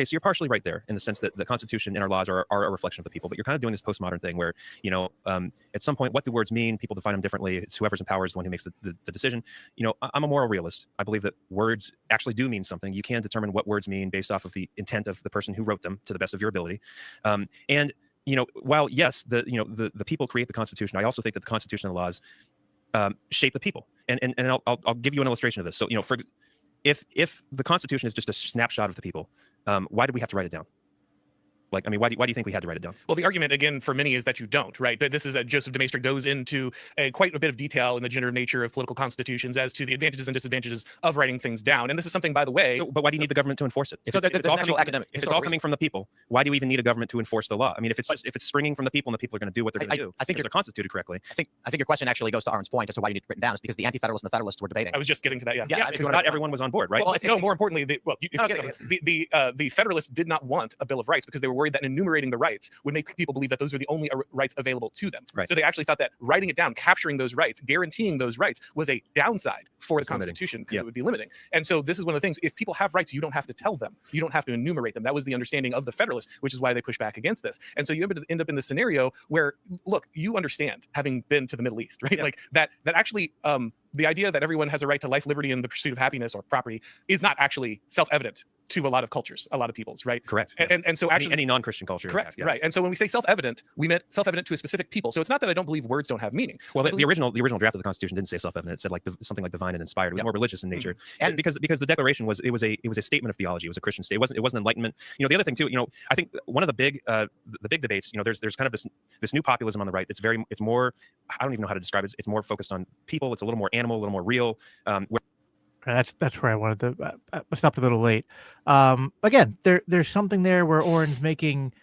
you're partially right there in the sense that the Constitution and our laws are a reflection of the people, but you're kind of doing this postmodern thing where, at some point, what do words mean? People define them differently. It's whoever's in power is the one who makes the decision. I'm a moral realist. I believe that words actually do mean something. You can determine what words mean based off of the intent of the person who wrote them to the best of your ability. While yes, the people create the Constitution, I also think that the Constitution and the laws shape the people. And I'll give you an illustration of this. So, if the Constitution is just a snapshot of the people, why did we have to write it down? Why do you think we had to write it down? Well, the argument, again, for many is that you don't, right? But this is Joseph de Maistre goes into quite a bit of detail in the generative nature of political constitutions as to the advantages and disadvantages of writing things down. And this is something, by the way... but why do you need the government to enforce it? If it's all coming from the people, why do you even need a government to enforce the law? I mean, if it's springing from the people and the people are going to do what they're going to do, I think they're constituted correctly. I think your question actually goes to Auron's point as to why you need it written down is because the Anti-Federalists and the Federalists were debating. I was just getting to that, yeah, because not everyone was on board, right? Well, more importantly, the Federalists did not want a Bill of Rights because they were worried that enumerating the rights would make people believe that those are the only rights available to them. Right. So they actually thought that writing it down, capturing those rights, guaranteeing those rights was a downside for the Limiting. Constitution because Yep. it would be limiting. And so this is one of the things, if people have rights, you don't have to tell them. You don't have to enumerate them. That was the understanding of the Federalists, which is why they push back against this. And so you end up in this scenario where, look, you understand, having been to the Middle East, right? Yep. Like that actually, the idea that everyone has a right to life, liberty, and the pursuit of happiness or property is not actually self-evident to a lot of cultures, a lot of peoples, right? Correct. And so actually, any non-Christian culture. correct, yeah. right? And so when we say self-evident, we meant self-evident to a specific people. So it's not that I don't believe words don't have meaning. Well, I the believe- original draft of the Constitution didn't say self-evident. It said like something like divine and inspired. It was Yep. more religious in nature, And- and because the Declaration was it was a statement of theology. It was a Christian state. It wasn't Enlightenment. You know, the other thing too. You know, I think one of the big debates. You know, there's kind of this new populism on the right. It's more. I don't even know how to describe it. It's more focused on people. It's a little more animal, a little more real. That's where I wanted to. I stopped a little late. Again, there's something there where Auron's making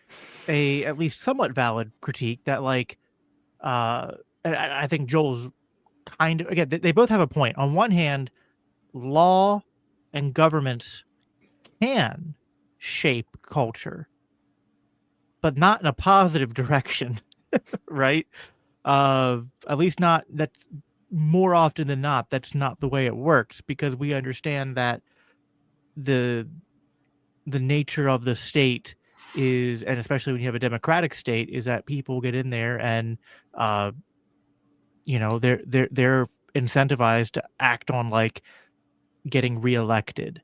a at least somewhat valid critique that like, and I think Joel's kind of again. They both have a point. On one hand, law and governments can shape culture, but not in a positive direction, right? At least not that. More often than not, that's not the way it works, because we understand that the nature of the state is, and especially when you have a democratic state, is that people get in there and you know, they're incentivized to act on like getting reelected.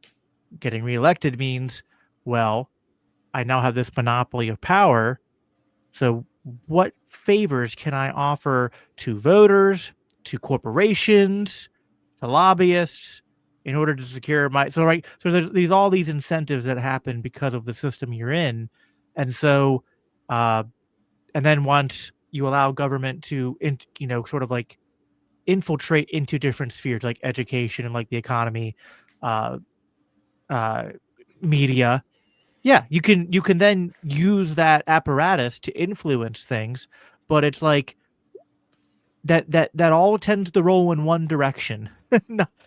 Getting reelected means, well, I now have this monopoly of power, so what favors can I offer to voters, to corporations, to lobbyists, in order to secure my so there's all these incentives that happen because of the system you're in. And so and then once you allow government to sort of like infiltrate into different spheres like education and like the economy, media, yeah, you can then use that apparatus to influence things, but it's like that all tends to roll in one direction,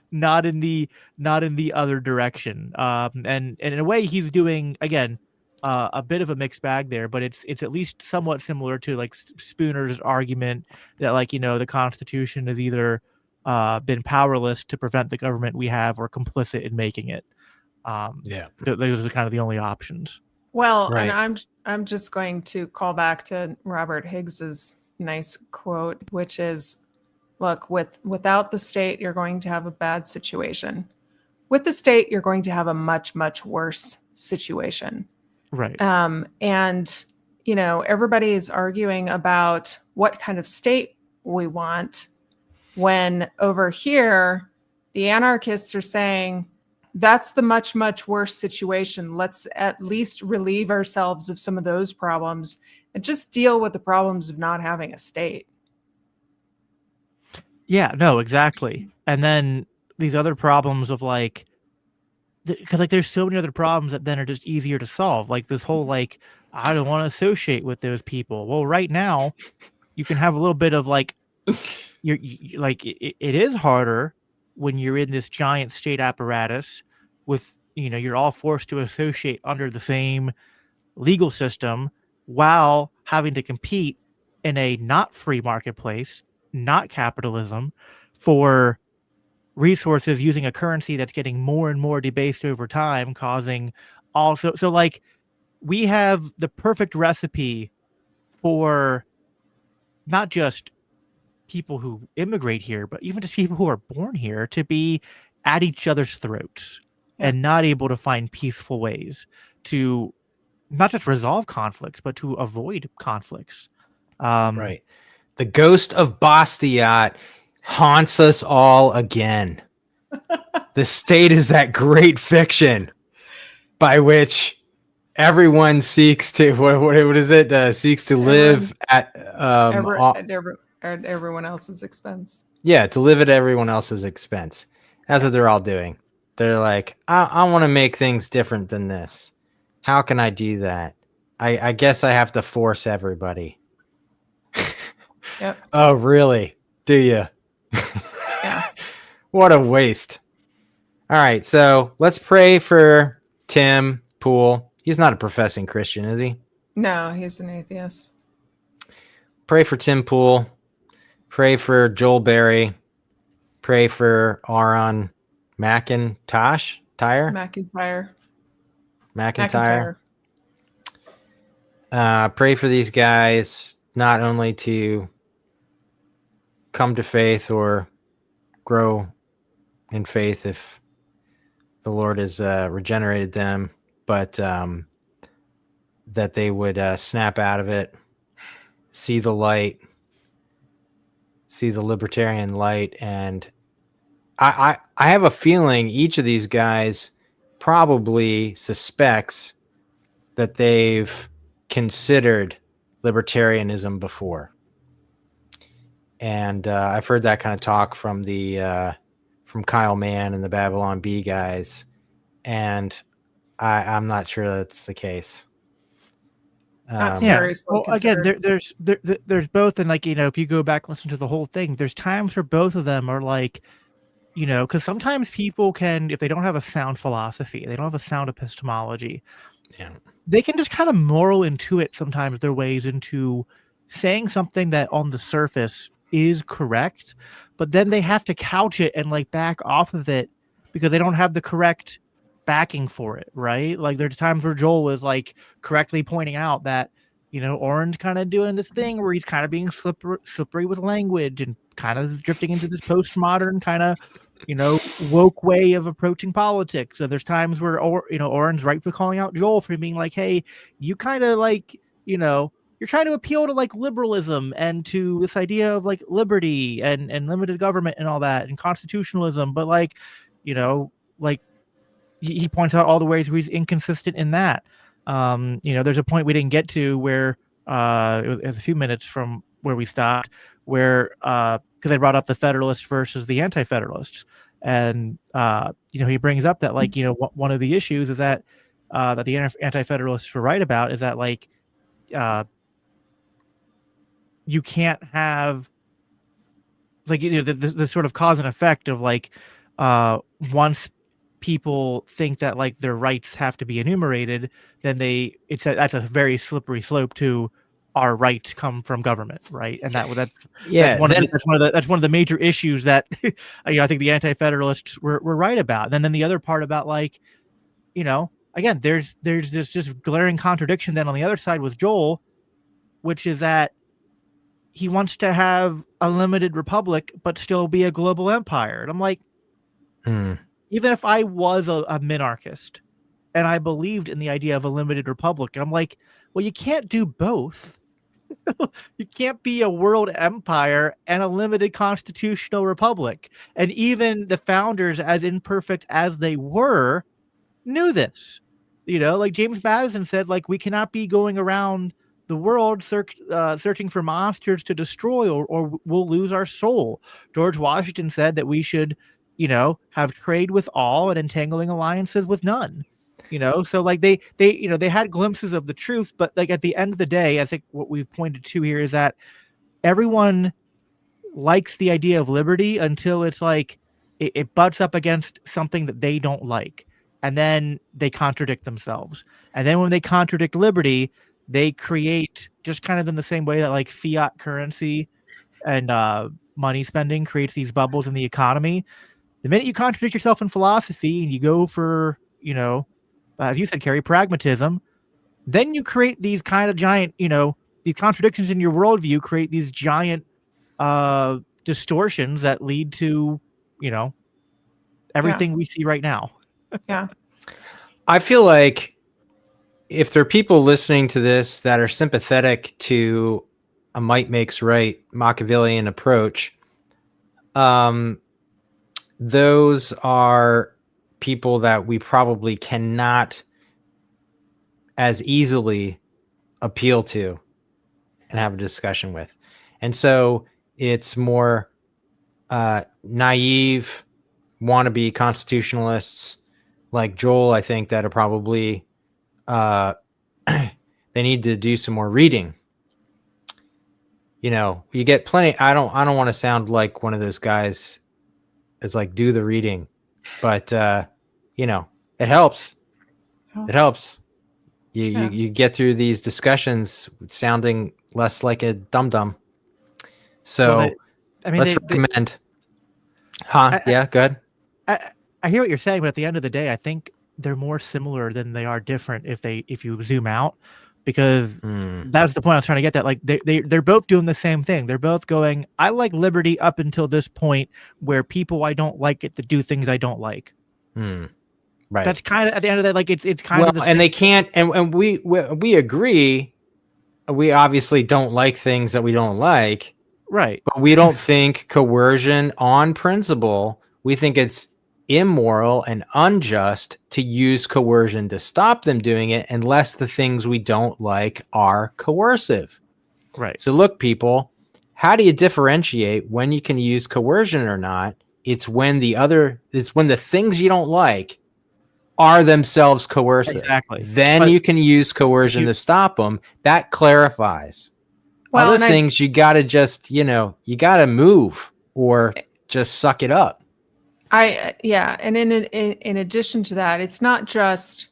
not in the other direction. And in a way, he's doing again a bit of a mixed bag there, but it's at least somewhat similar to like Spooner's argument that like the Constitution has either been powerless to prevent the government we have or complicit in making it. Those are kind of the only options. Well, Right. and I'm just going to call back to Robert Higgs's nice quote, which is, look, without the state, you're going to have a bad situation. With the state, you're going to have a much, much worse situation. Right. And everybody is arguing about what kind of state we want, when over here, the anarchists are saying, that's the much, much worse situation. Let's at least relieve ourselves of some of those problems and just deal with the problems of not having a state. Yeah, no, exactly. And then these other problems of like, because like there's so many other problems that then are just easier to solve. Like this whole like, I don't want to associate with those people. Well, right now, you can have a little bit of like, you like it is harder when you're in this giant state apparatus with you're all forced to associate under the same legal system while having to compete in a not free marketplace, not capitalism, for resources using a currency that's getting more and more debased over time, causing also so like we have the perfect recipe for not just people who immigrate here, but even just people who are born here to be at each other's throats and not able to find peaceful ways to not just resolve conflicts, but to avoid conflicts. Right. The ghost of Bastiat haunts us all again. The state is that great fiction by which everyone seeks to what is it? Seeks to live at everyone else's expense. Yeah, to live at everyone else's expense. That's what they're all doing. They're like, I want to make things different than this. How can I do that? I guess I have to force everybody. Yep. Oh, really? Do you? Yeah. What a waste. All right, so let's pray for Tim Poole. He's not a professing Christian, is he? No, he's an atheist. Pray for Tim Pool. Pray for Joel Berry. Pray for Auron MacIntyre. MacIntyre. MacIntyre. Pray for these guys not only to come to faith or grow in faith if the Lord has regenerated them, but that they would snap out of it, see the light, see the libertarian light. And I have a feeling each of these guys probably suspects that they've considered libertarianism before. And I've heard that kind of talk from from Kyle Mann and the Babylon Bee guys. And I'm not sure that's the case. That's Yeah. seriously Well, again, considered. there's both, and like if you go back and listen to the whole thing, there's times where both of them are like, because sometimes people can, if they don't have a sound philosophy, they don't have a sound epistemology, they can just kind of moral intuit sometimes their ways into saying something that on the surface is correct, but then they have to couch it and like back off of it because they don't have the correct backing for it, right? Like there's times where Joel was like correctly pointing out that Auron's kind of doing this thing where he's kind of being slippery with language and kind of drifting into this postmodern kind of woke way of approaching politics. So there's times where Auron's right for calling out Joel for being like, hey, you kind of like you're trying to appeal to like liberalism and to this idea of like liberty and limited government and all that and constitutionalism, but like like he points out all the ways where he's inconsistent in that. There's a point we didn't get to where it was a few minutes from where we stopped, where because I brought up the Federalists versus the Anti-Federalists, and he brings up that like one of the issues is that that the Anti-Federalists were right about is that like you can't have like the sort of cause and effect of like once people think that like their rights have to be enumerated, then that's a very slippery slope to our rights come from government, right? And that's one of the major issues that I think the Anti-Federalists were right about. And then the other part about like again there's this just glaring contradiction then on the other side with Joel, which is that he wants to have a limited republic but still be a global empire. And I'm like, even if I was a minarchist and I believed in the idea of a limited republic, and I'm like, well, you can't do both. You can't be a world empire and a limited constitutional republic. And even the founders, as imperfect as they were, knew this. Like James Madison said, like, we cannot be going around the world searching for monsters to destroy or we'll lose our soul. George Washington said that we should have trade with all and entangling alliances with none. So like they had glimpses of the truth, but like at the end of the day, I think what we've pointed to here is that everyone likes the idea of liberty until it's like it butts up against something that they don't like, and then they contradict themselves. And then when they contradict liberty, they create, just kind of in the same way that like fiat currency and money spending creates these bubbles in the economy. The minute you contradict yourself in philosophy and you go for, as you said, Kerry, pragmatism, then you create these kind of giant, these contradictions in your worldview create these giant distortions that lead to, everything we see right now. Yeah. I feel like if there are people listening to this that are sympathetic to a might makes right Machiavellian approach, those are people that we probably cannot as easily appeal to and have a discussion with. And so it's more naive, wannabe constitutionalists like Joel, I think, that are probably they need to do some more reading. You get plenty. I don't want to sound like one of those guys is like, do the reading, but it helps. It helps. You get through these discussions sounding less like a dum-dum. So let's recommend. Yeah, go ahead. I hear what you're saying, but at the end of the day, I think they're more similar than they are different if you zoom out, because that's the point I was trying to get at. Like they're both doing the same thing. They're both going, I like liberty up until this point where people I don't like get to do things I don't like. Right. That's kind of at the end of that, like it's kind of the same. And they can't, and we agree. We obviously don't like things that we don't like. Right. But we don't think coercion on principle. We think it's immoral and unjust to use coercion to stop them doing it unless the things we don't like are coercive. Right. So look, people, how do you differentiate when you can use coercion or not? It's when the things you don't like are themselves coercive. Exactly. Then you can use coercion to stop them. That clarifies. Well, other things you got to just, you got to move or just suck it up. And in addition to that, it's not just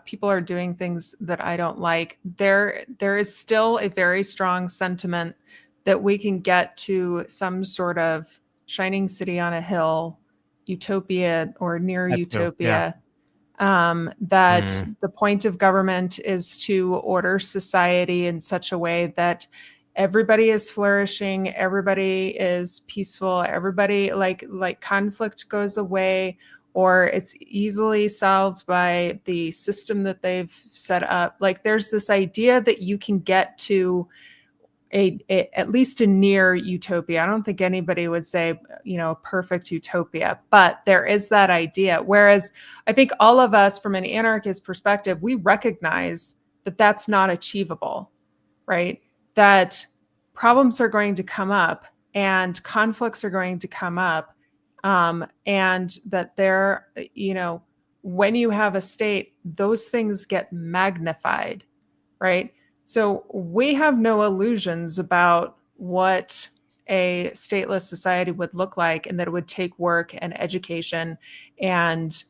people are doing things that I don't like. There is still a very strong sentiment that we can get to some sort of shining city on a hill, utopia or near utopia. That the point of government is to order society in such a way that everybody is flourishing, everybody is peaceful, everybody like conflict goes away, or it's easily solved by the system that they've set up. Like there's this idea that you can get to at least a near utopia. I don't think anybody would say, perfect utopia, but there is that idea. Whereas I think all of us from an anarchist perspective, we recognize that that's not achievable, right? That problems are going to come up and conflicts are going to come up. And that when you have a state, those things get magnified, right? So we have no illusions about what a stateless society would look like, and that it would take work and education and,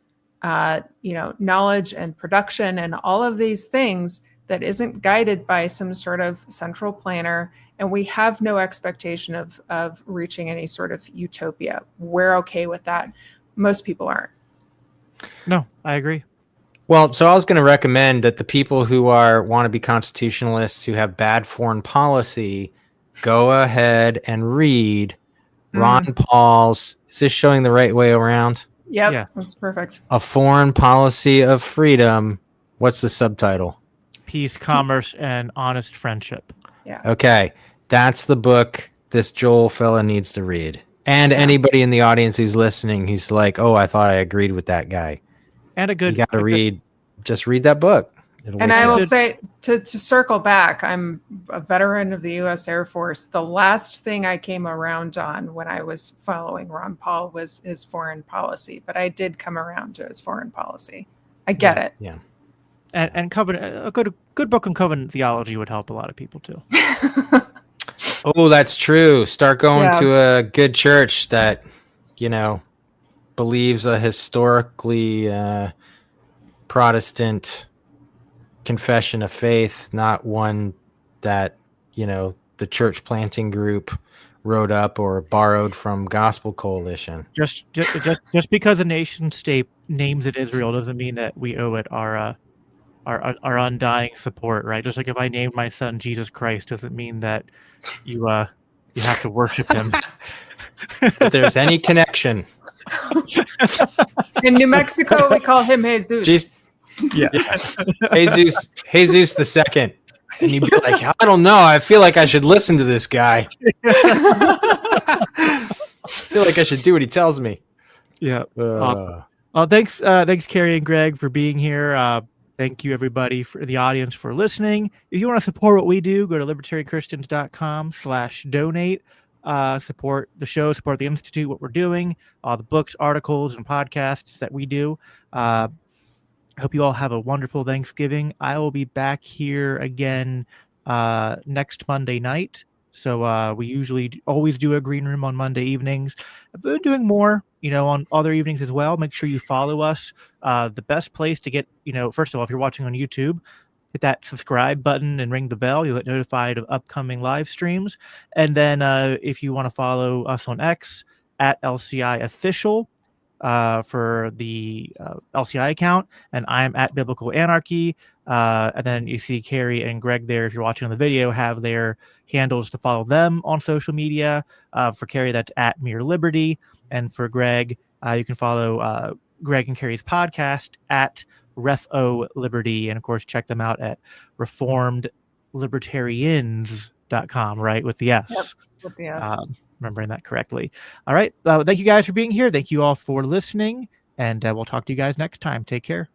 knowledge and production and all of these things that isn't guided by some sort of central planner. And we have no expectation of reaching any sort of utopia. We're okay with that. Most people aren't. No, I agree. Well, so I was going to recommend that the people who want to be constitutionalists, who have bad foreign policy, go ahead and read Ron Paul's, is this showing the right way around? Yep, Yeah. That's perfect. A Foreign Policy of Freedom. What's the subtitle? Peace, commerce, and honest friendship. Yeah. Okay. That's the book this Joel fella needs to read. And anybody in the audience who's listening who's like, oh, I thought I agreed with that guy. And You got to just read that book. And I will say, to circle back, I'm a veteran of the U.S. Air Force. The last thing I came around on when I was following Ron Paul was his foreign policy, but I did come around to his foreign policy. I get it. Yeah. And covenant, a good book on covenant theology would help a lot of people too. Oh, that's true. Start going to a good church that, believes a historically Protestant confession of faith, not one that, the church planting group wrote up or borrowed from Gospel Coalition. Just because a nation state names it Israel doesn't mean that we owe it our undying support, right? Just like if I named my son Jesus Christ doesn't mean that you have to worship him. If there's any connection. In New Mexico, we call him Jesus. Yes. Jesus the second. And you'd be like, I don't know. I feel like I should listen to this guy. I feel like I should do what he tells me. Yeah. Awesome. Thanks, Kerry and Greg, for being here. Thank you, everybody, for the audience for listening. If you want to support what we do, go to libertarianchristians.com/donate. Support the show, support the Institute, what we're doing, all the books, articles, and podcasts that we do. I hope you all have a wonderful Thanksgiving. I will be back here again next Monday night. So we usually always do a green room on Monday evenings. I've been doing more on other evenings as well. Make sure you follow us. The best place to get, first of all, if you're watching on YouTube, hit that subscribe button and ring the bell. You'll get notified of upcoming live streams. And then if you want to follow us on X at LCI Official for the LCI account, and I'm at Biblical Anarchy. And then you see Kerry and Greg there, if you're watching on the video, have their handles to follow them on social media. For Kerry, that's at Mere Liberty. And for Greg, you can follow Greg and Kerry's podcast at Refo Liberty, and of course check them out at reformedlibertarians.com, right, with the S. Yep, with the S. Remembering that correctly. All right, thank you guys for being here. Thank you all for listening, and we'll talk to you guys next time. Take care.